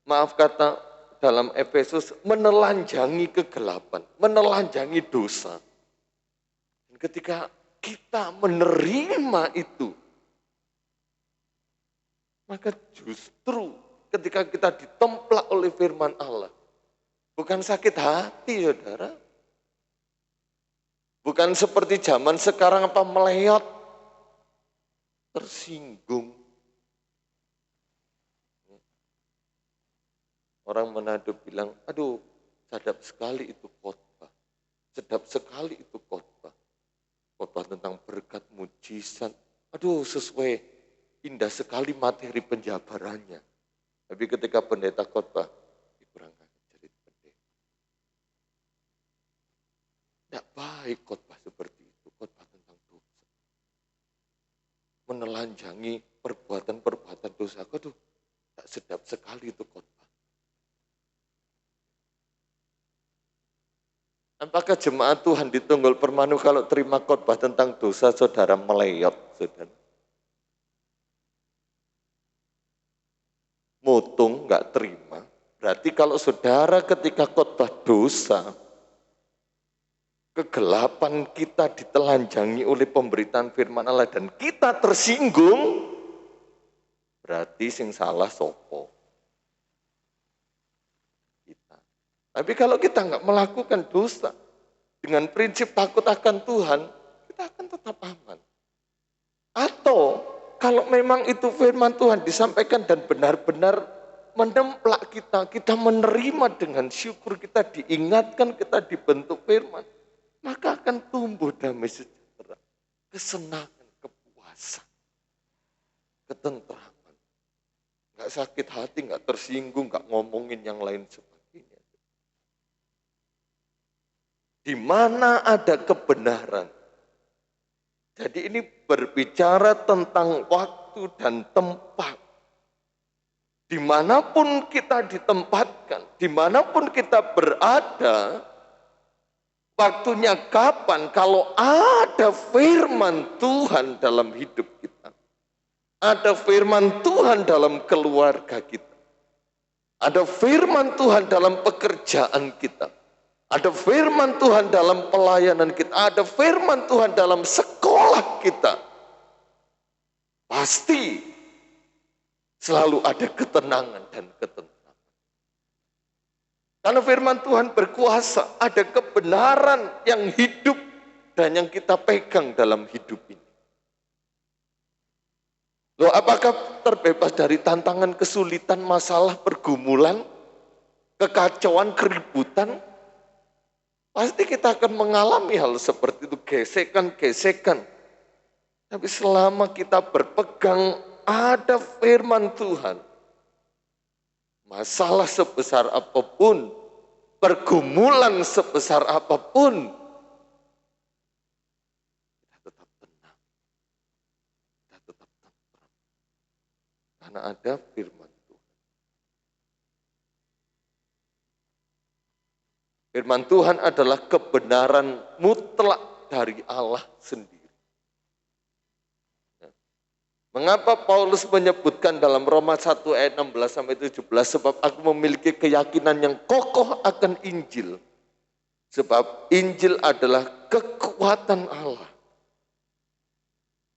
maaf kata dalam Efesus, menelanjangi kegelapan, menelanjangi dosa. Dan ketika kita menerima itu, maka justru ketika kita ditemplak oleh firman Allah. Bukan sakit hati, saudara. Bukan seperti zaman sekarang meleot, tersinggung. Orang Manado bilang, aduh sedap sekali itu khotbah. Sedap sekali itu khotbah. Khotbah tentang berkat mujizat. Aduh sesuai, indah sekali materi penjabarannya. Tapi ketika pendeta khotbah, kurang jadi pendeta. Tidak baik khotbah seperti itu, khotbah tentang dosa. Menelanjangi perbuatan-perbuatan dosa. Aduh, tak sedap sekali itu khotbah. Apakah jemaat Tuhan di Tunggul Permanu kalau terima khotbah tentang dosa, saudara meleyot, saudara? Mutung nggak terima. Berarti kalau saudara ketika khotbah dosa, kegelapan kita ditelanjangi oleh pemberitaan firman Allah dan kita tersinggung, berarti sing salah sopo. Tapi kalau kita nggak melakukan dosa dengan prinsip takut akan Tuhan, kita akan tetap aman. Atau kalau memang itu firman Tuhan disampaikan dan benar-benar menemplak kita, kita menerima dengan syukur, kita diingatkan, kita dibentuk firman, maka akan tumbuh damai sejahtera, kesenangan, kepuasan, ketentraman. Nggak sakit hati, nggak tersinggung, nggak ngomongin yang lain sebagainya. Di mana ada kebenaran. Jadi ini berbicara tentang waktu dan tempat. Dimanapun kita ditempatkan, dimanapun kita berada, waktunya kapan kalau ada firman Tuhan dalam hidup kita. Ada firman Tuhan dalam keluarga kita. Ada firman Tuhan dalam pekerjaan kita. Ada firman Tuhan dalam pelayanan kita, ada firman Tuhan dalam sekolah kita. Pasti selalu ada ketenangan dan ketentraman. Karena firman Tuhan berkuasa, ada kebenaran yang hidup dan yang kita pegang dalam hidup ini. Loh, apakah terbebas dari tantangan, kesulitan, masalah, pergumulan, kekacauan, keributan? Pasti kita akan mengalami hal seperti itu, gesekan-gesekan. Tapi selama kita berpegang ada firman Tuhan, masalah sebesar apapun, pergumulan sebesar apapun, kita tetap tenang, kita tetap tenang. Karena ada firman. Firman Tuhan adalah kebenaran mutlak dari Allah sendiri. Mengapa Paulus menyebutkan dalam Roma 1 ayat 16-17, sebab aku memiliki keyakinan yang kokoh akan Injil. Sebab Injil adalah kekuatan Allah.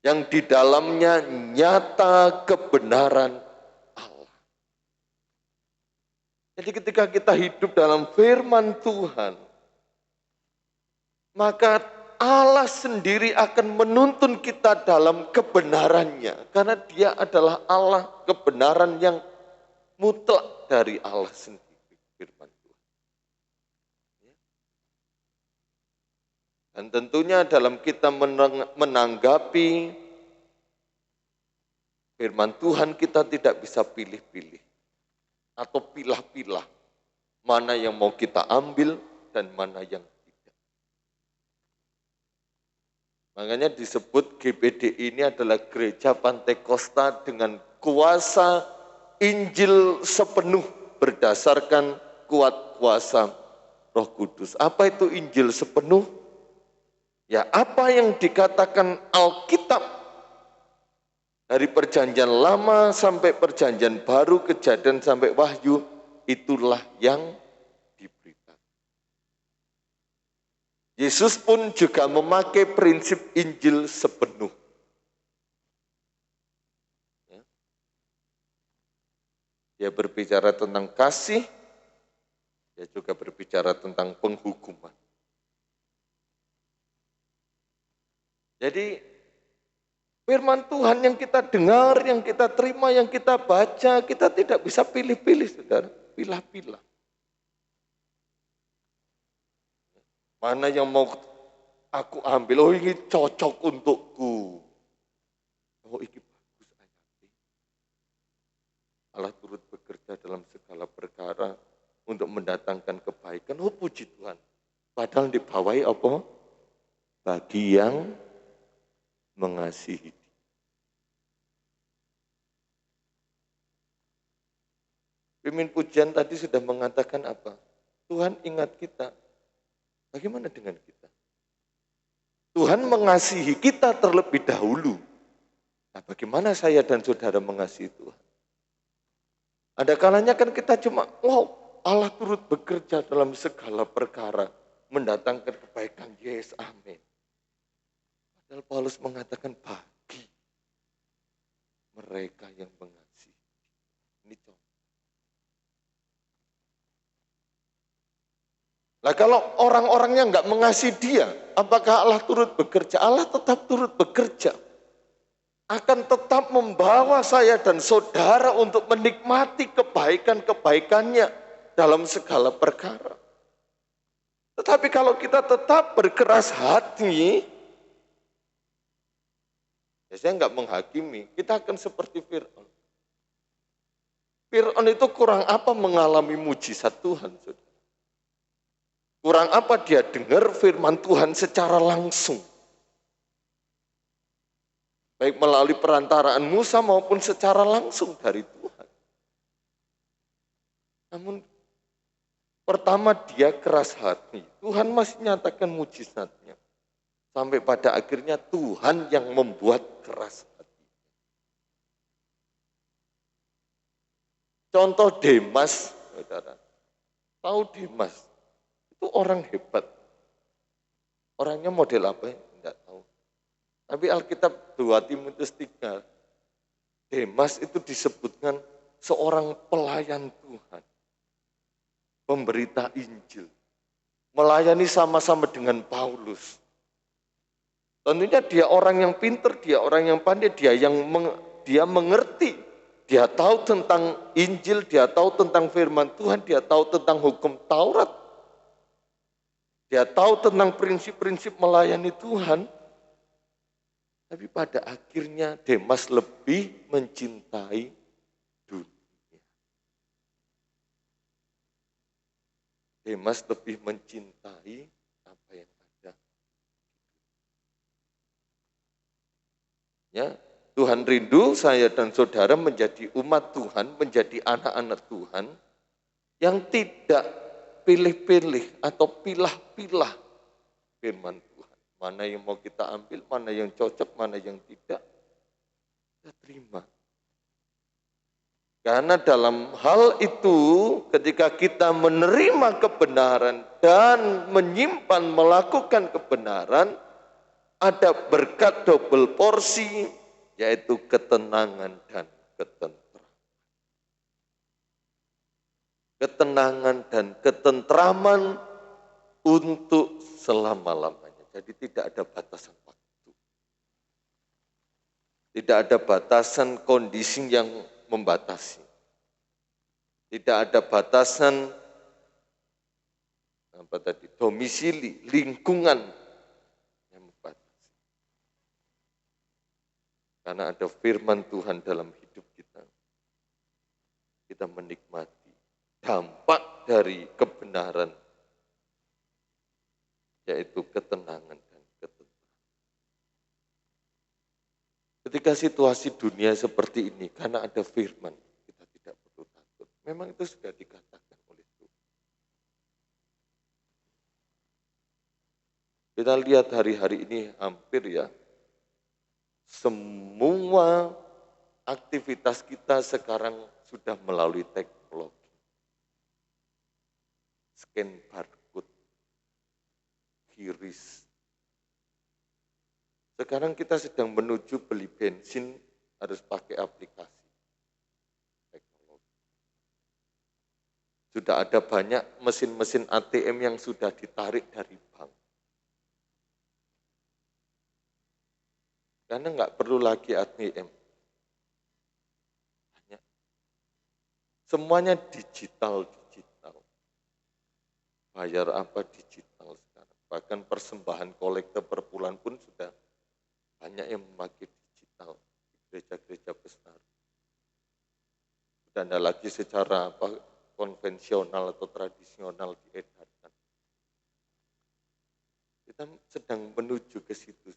Yang di dalamnya nyata kebenaran. Jadi ketika kita hidup dalam firman Tuhan, maka Allah sendiri akan menuntun kita dalam kebenarannya. Karena dia adalah Allah kebenaran yang mutlak dari Allah sendiri, firman Tuhan. Dan tentunya dalam kita menanggapi firman Tuhan, kita tidak bisa pilih-pilih. Atau pilah-pilah mana yang mau kita ambil dan mana yang tidak. Makanya disebut GPD ini adalah gereja Pantekosta dengan kuasa Injil sepenuh berdasarkan kuat kuasa Roh Kudus. Apa itu Injil sepenuh? Ya, apa yang dikatakan Alkitab dari perjanjian lama sampai perjanjian baru, kejadian sampai wahyu, itulah yang diberitakan. Yesus pun juga memakai prinsip Injil sepenuh. Dia berbicara tentang kasih, dia juga berbicara tentang penghukuman. Jadi firman Tuhan yang kita dengar, yang kita terima, yang kita baca, kita tidak bisa pilih-pilih, saudara. Pilah-pilah. Mana yang mau aku ambil, oh ini cocok untukku. Oh ini bagus ayatnya. Allah turut bekerja dalam segala perkara untuk mendatangkan kebaikan. Oh puji Tuhan. Padahal dibawahi apa? Bagi yang mengasihi. Pimpin pujian tadi sudah mengatakan apa? Tuhan ingat kita. Bagaimana dengan kita? Tuhan mengasihi kita terlebih dahulu. Nah, bagaimana saya dan saudara mengasihi Tuhan? Ada kalanya kan kita cuma, wow, Allah turut bekerja dalam segala perkara, mendatangkan kebaikan. Yes, amin. Padahal Paulus mengatakan bagi mereka yang mengasihi. Ini contoh. Nah kalau orang-orangnya nggak mengasihi dia, apakah Allah turut bekerja? Allah tetap turut bekerja. Akan tetap membawa saya dan saudara untuk menikmati kebaikan-kebaikannya dalam segala perkara. Tetapi kalau kita tetap berkeras hati, ya saya nggak menghakimi, kita akan seperti Fir'aun. Fir'aun itu kurang apa mengalami mujizat Tuhan, saudara? Kurang apa dia dengar firman Tuhan secara langsung. Baik melalui perantaraan Musa maupun secara langsung dari Tuhan. Namun pertama dia keras hati. Tuhan masih nyatakan mujizatnya. Sampai pada akhirnya Tuhan yang membuat keras hati. Contoh Demas, saudara. Tahu Demas? Itu orang hebat. Orangnya model apa ya? Tidak tahu. Tapi Alkitab 2 Timotius 3, Demas itu disebutkan seorang pelayan Tuhan. Pemberita Injil. Melayani sama-sama dengan Paulus. Tentunya dia orang yang pintar, dia orang yang pandai, dia mengerti. Dia tahu tentang Injil, dia tahu tentang firman Tuhan, dia tahu tentang hukum Taurat. Dia tahu tentang prinsip-prinsip melayani Tuhan. Tapi pada akhirnya Demas lebih mencintai dunia. Demas lebih mencintai apa yang ada. Ya, Tuhan rindu saya dan saudara menjadi umat Tuhan, menjadi anak-anak Tuhan yang tidak pilih-pilih atau pilah-pilah firman Tuhan. Mana yang mau kita ambil, mana yang cocok, mana yang tidak, kita terima. Karena dalam hal itu, ketika kita menerima kebenaran dan menyimpan, melakukan kebenaran, ada berkat double porsi, yaitu ketenangan dan ketentraman. Ketenangan dan ketentraman untuk selama-lamanya. Jadi tidak ada batasan waktu. Tidak ada batasan kondisi yang membatasi. Tidak ada batasan domisili, lingkungan yang membatasi. Karena ada firman Tuhan dalam hidup kita. Kita menikmati dampak dari kebenaran, yaitu ketenangan dan ketentraman. Ketika situasi dunia seperti ini, karena ada firman, kita tidak perlu takut. Memang itu sudah dikatakan oleh Tuhan. Kita lihat hari-hari ini hampir ya, semua aktivitas kita sekarang sudah melalui teknologi. Scan barcode, kiris. Sekarang kita sedang menuju beli bensin harus pakai aplikasi teknologi. Sudah ada banyak mesin-mesin ATM yang sudah ditarik dari bank. Karena nggak perlu lagi ATM. Semuanya digital. Bayar apa digital sekarang. Bahkan persembahan kolektor per bulan pun sudah banyak yang memakai digital di gereja-gereja besar. Sudah tidak lagi secara konvensional atau tradisional diedarkan. Kita sedang menuju ke situ.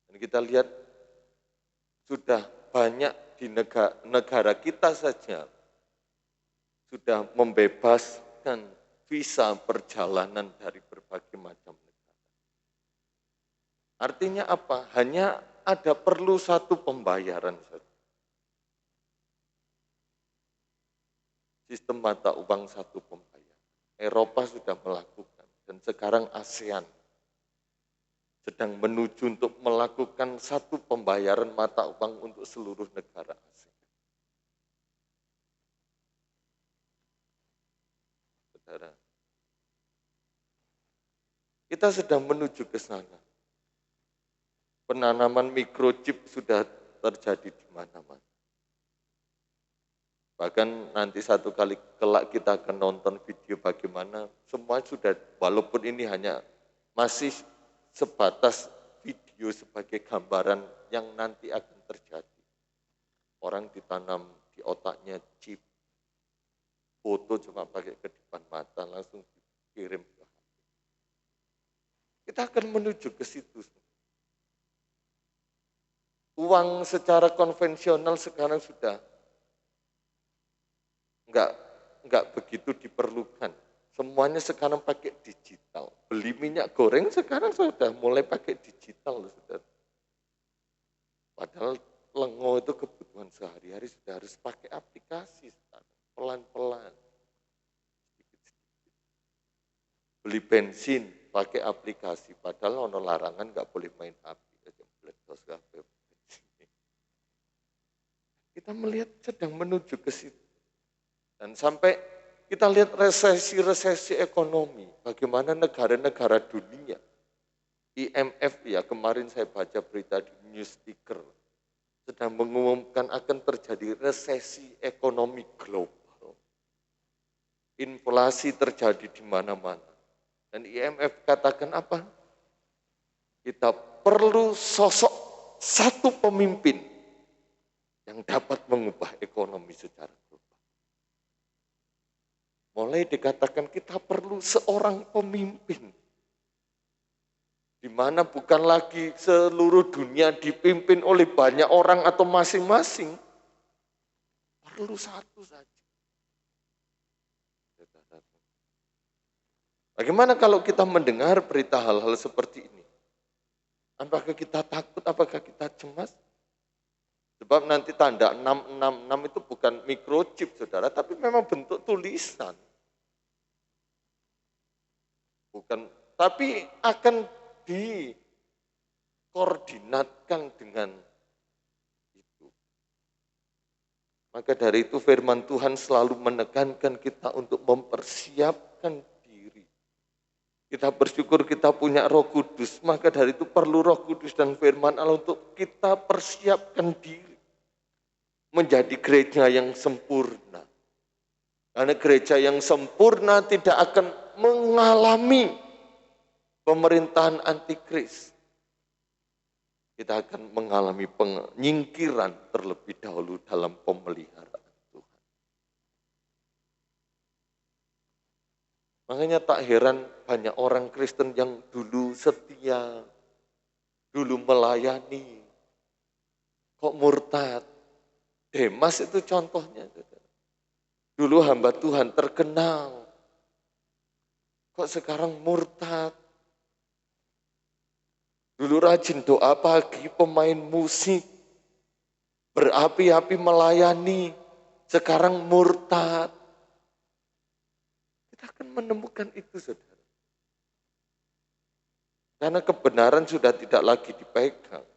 Dan kita lihat sudah banyak di negara kita saja sudah membebaskan visa perjalanan dari berbagai macam negara. Artinya apa? Hanya ada perlu satu pembayaran saja. Sistem mata uang satu pembayaran. Eropa sudah melakukan dan sekarang ASEAN sedang menuju untuk melakukan satu pembayaran mata uang untuk seluruh negara ASEAN. Saudara, kita sedang menuju ke sana. Penanaman microchip sudah terjadi di mana-mana. Bahkan nanti satu kali kelak kita akan nonton video bagaimana semua sudah, walaupun ini hanya masih sebatas video sebagai gambaran yang nanti akan terjadi. Orang ditanam di otaknya chip, foto cuma pakai ke depan mata langsung dikirim ke HP. Kita akan menuju ke situ. Uang secara konvensional sekarang sudah enggak begitu diperlukan. Semuanya sekarang pakai digital. Beli minyak goreng sekarang sudah mulai pakai digital. Saudara. Padahal lengo itu kebutuhan sehari-hari sudah harus pakai aplikasi sekarang. Pelan-pelan. Beli bensin pakai aplikasi. Padahal ono larangan enggak boleh main api. Kita melihat sedang menuju ke situ. Dan sampai kita lihat resesi ekonomi, bagaimana negara-negara dunia, IMF ya kemarin saya baca berita di Newsticker, sedang mengumumkan akan terjadi resesi ekonomi global. Inflasi terjadi di mana-mana. Dan IMF katakan apa? Kita perlu sosok satu pemimpin yang dapat mengubah ekonomi secara global. Mulai dikatakan kita perlu seorang pemimpin. Di mana bukan lagi seluruh dunia dipimpin oleh banyak orang atau masing-masing. Perlu satu saja. Bagaimana kalau kita mendengar berita hal-hal seperti ini? Apakah kita takut, apakah kita cemas? Sebab nanti tanda 666 itu bukan microchip, saudara, tapi memang bentuk tulisan. Bukan, tapi akan dikoordinatkan dengan itu. Maka dari itu firman Tuhan selalu menekankan kita untuk mempersiapkan diri. Kita bersyukur kita punya Roh Kudus, maka dari itu perlu Roh Kudus dan firman Allah untuk kita persiapkan diri menjadi gereja yang sempurna. Karena gereja yang sempurna tidak akan mengalami pemerintahan antikris. Kita akan mengalami penyingkiran terlebih dahulu dalam pemeliharaan Tuhan. Makanya tak heran banyak orang Kristen yang dulu setia, dulu melayani, kok murtad. Demas itu contohnya. Dulu hamba Tuhan terkenal, kok sekarang murtad. Dulu rajin doa pagi, pemain musik, berapi-api melayani, sekarang murtad. Kita akan menemukan itu, saudara. Karena kebenaran sudah tidak lagi dipegang.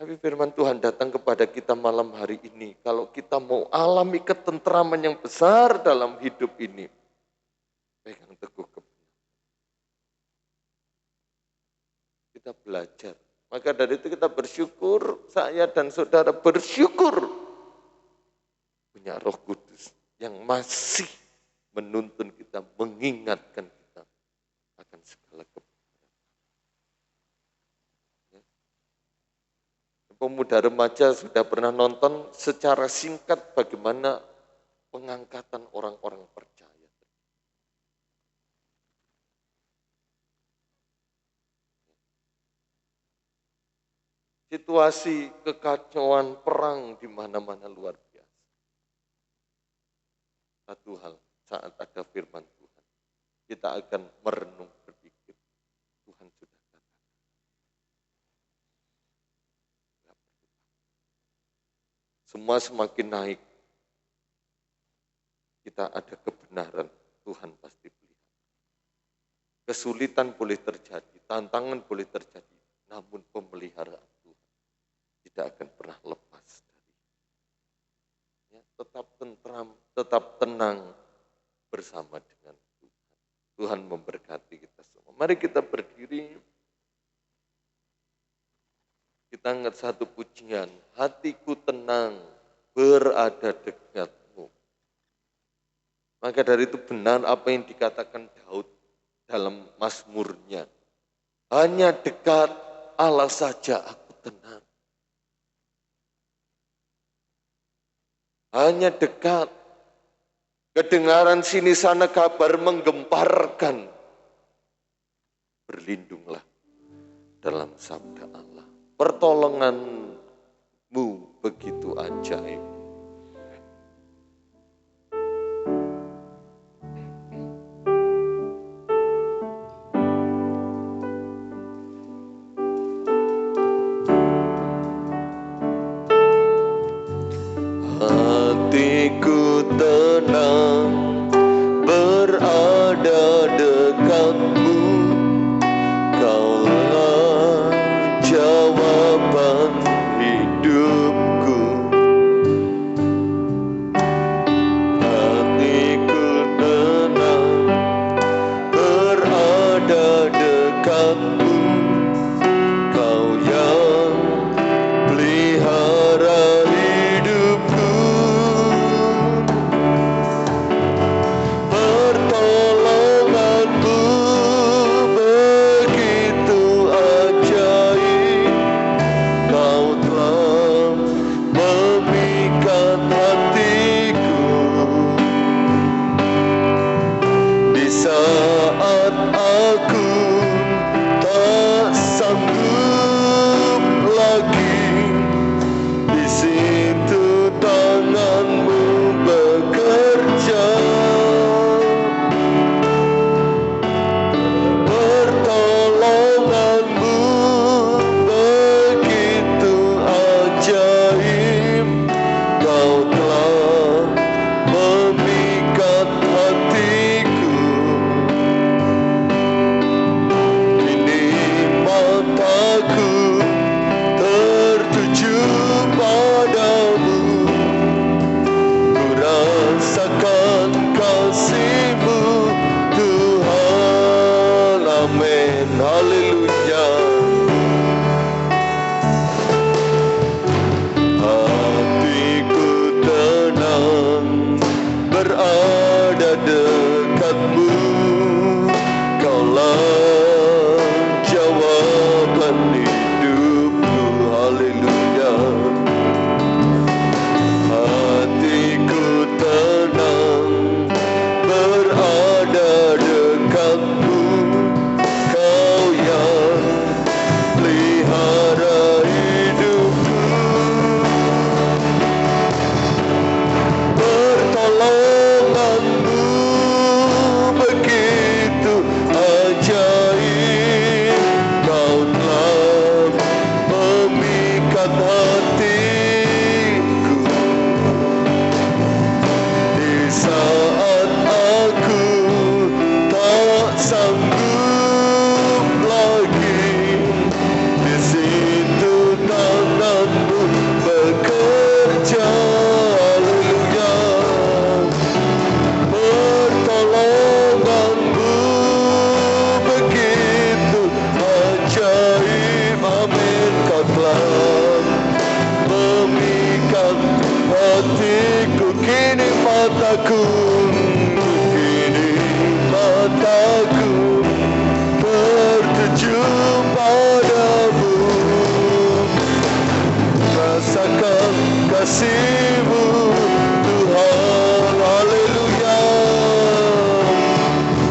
Tapi firman Tuhan datang kepada kita malam hari ini. Kalau kita mau alami ketentraman yang besar dalam hidup ini, pegang teguh kebenaran. Kita belajar. Maka dari itu kita bersyukur, saya dan saudara bersyukur punya Roh Kudus yang masih menuntun kita, mengingatkan kita akan segala kebenaran. Pemuda remaja sudah pernah nonton secara singkat bagaimana pengangkatan orang-orang percaya. Situasi kekacauan perang di mana-mana luar biasa. Satu hal, saat ada firman Tuhan, kita akan merenung berpikir, Tuhan sudah katakan. Semua semakin naik, kita ada kebenaran, Tuhan pasti pelihara. Kesulitan boleh terjadi, tantangan boleh terjadi, namun pemeliharaan Tuhan tidak akan pernah lepas dari. Ya, tetap tentram, tetap tenang bersama dengan Tuhan. Tuhan memberkati kita semua. Mari kita berdiri. Kita ingat satu pujian, hatiku tenang berada dekatmu. Maka dari itu benar apa yang dikatakan Daud dalam Mazmurnya. Hanya dekat Allah saja aku tenang. Hanya dekat. Kedengaran sini sana kabar menggemparkan. Berlindunglah dalam sabda Allah. Pertolonganmu begitu ajaib. Hatiku tenang berada dekatmu. Kaulah jawaban hidupku. Hatiku tenang berada dekatmu. Kau yang pelihara hidupku. bekerja, haleluya. Pertolonganmu begitu ajaib, amin. Kau telah memikat hatiku, kini mataku tertuju padamu. Rasakan kasih-Mu Tuhan, haleluya.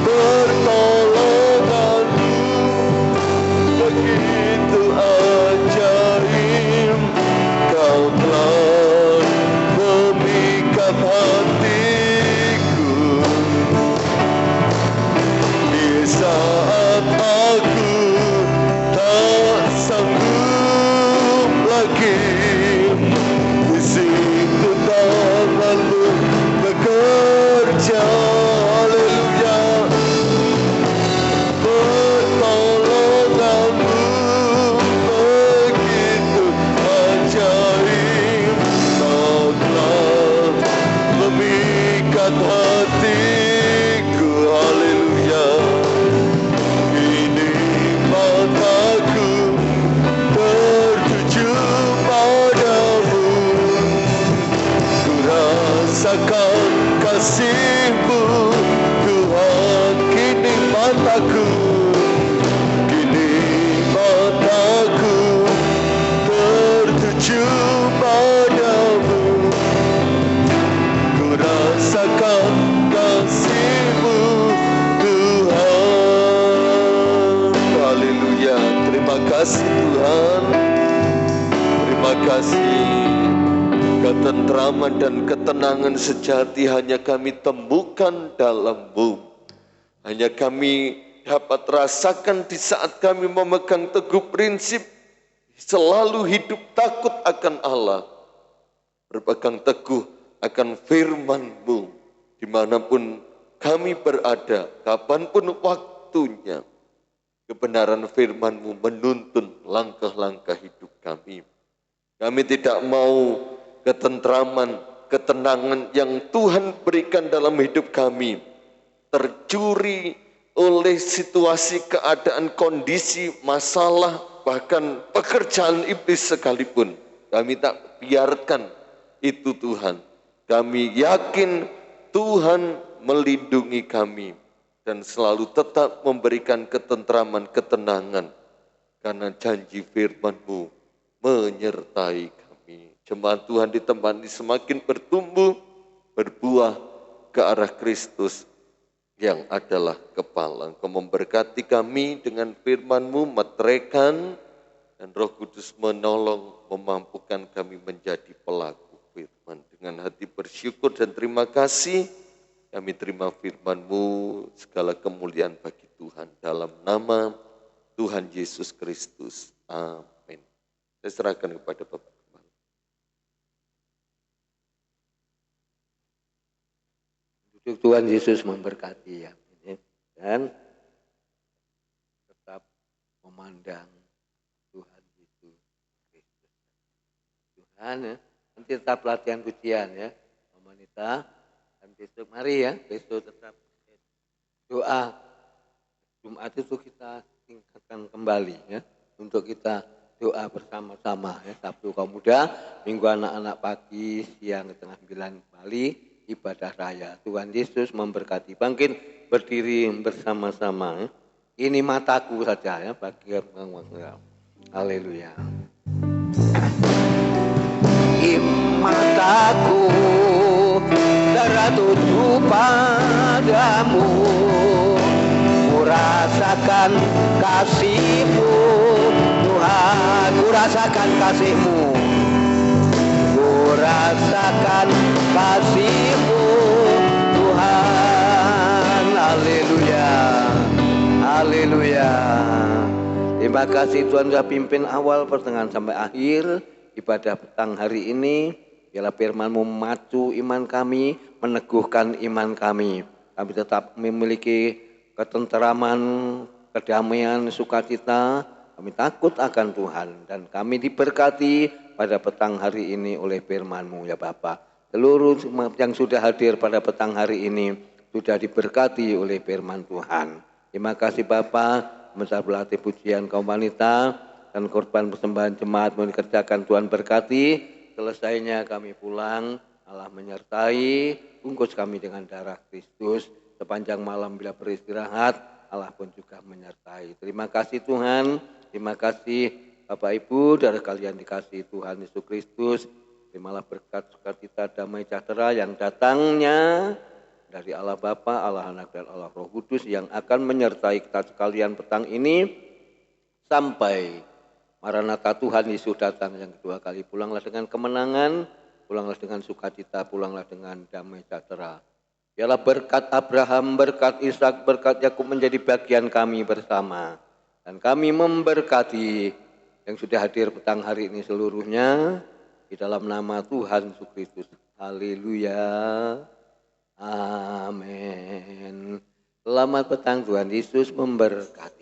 Pertolongan-Mu begitu ajaib, Kau telah memikat hatiku. Di saat aku tak sanggup lagi, di situ tangan-Mu bekerja, haleluya. Pertolongan-Mu begitu ajaib, Kau telah memikat hatiku, haleluya. Kini mataku tertuju padamu. Ku rasakan kasih-Mu Tuhan, kini mataku tertuju padamu. Ku rasakan kasih-Mu Tuhan, haleluya. Terima kasih Tuhan, terima kasih. Ketentraman dan ketenangan sejati hanya kami temukan dalam-Mu. Hanya kami dapat rasakan di saat kami memegang teguh prinsip selalu hidup takut akan Allah, berpegang teguh akan firman-Mu dimanapun kami berada, kapanpun waktunya. Kebenaran firman-Mu menuntun langkah-langkah hidup kami. Kami tidak mau ketentraman, ketenangan yang Tuhan berikan dalam hidup kami tercuri oleh situasi, keadaan, kondisi, masalah, bahkan pekerjaan iblis sekalipun. Kami tak biarkan itu Tuhan. Kami yakin Tuhan melindungi kami dan selalu tetap memberikan ketentraman, ketenangan, karena janji firman-Mu menyertai kami. Jemaat Tuhan di tempat ini semakin bertumbuh, berbuah ke arah Kristus yang adalah kepala. Engkau memberkati kami dengan firman-Mu, meteraikan, dan Roh Kudus menolong, memampukan kami menjadi pelaku firman. Dengan hati bersyukur dan terima kasih, kami terima firman-Mu, segala kemuliaan bagi Tuhan. Dalam nama Tuhan Yesus Kristus. Amin. Saya serahkan kepada Bapak. Tuhan Yesus memberkati ya, dan tetap memandang Tuhan Yesus Kristus. Tuhan ya, nanti tetap latihan pujian ya, wanita, dan besok mari ya, besok tetap doa. Jumat itu kita tingkatkan kembali ya, untuk kita doa bersama-sama ya. Sabtu kaum muda, Minggu anak-anak pagi, siang tengah 9 kembali ibadah raya. Tuhan Yesus memberkati. Bangkit berdiri bersama-sama. Ini mataku saja ya bagi haleluya. Mataku tertuju padamu, ku rasakan kasih-Mu Tuhan, ku rasakan kasih-Mu. Rasakan kasih-Mu Tuhan, haleluya, haleluya. Terima kasih Tuhan sudah pimpin awal, pertengahan sampai akhir ibadah petang hari ini. Biarlah firman-Mu memacu iman kami, meneguhkan iman kami. Kami tetap memiliki ketenteraman, kedamaian, sukacita. Kami takut akan Tuhan dan kami diberkati pada petang hari ini oleh firman-Mu ya Bapa. Seluruh yang sudah hadir pada petang hari ini sudah diberkati oleh firman Tuhan. Terima kasih Bapa, besar pelatih pujian kaum wanita dan korban persembahan jemaat mau dikerjakan Tuhan berkati. Selesainya kami pulang, Allah menyertai, bungkus kami dengan darah Kristus. Sepanjang malam bila beristirahat, Allah pun juga menyertai. Terima kasih Tuhan, terima kasih Bapak Ibu, dari kalian dikasihi Tuhan Yesus Kristus. Terimalah berkat sukacita damai sejahtera yang datangnya dari Allah Bapa, Allah Anak dan Allah Roh Kudus yang akan menyertai kita sekalian petang ini sampai Maranatha Tuhan Yesus datang yang kedua kali. Pulanglah dengan kemenangan, pulanglah dengan sukacita, pulanglah dengan damai sejahtera. Biarlah berkat Abraham, berkat Ishak, berkat Yakub menjadi bagian kami bersama. Dan kami memberkati yang sudah hadir petang hari ini seluruhnya di dalam nama Tuhan Yesus Kristus. Haleluya. Amin. Selamat petang, Tuhan Yesus memberkati.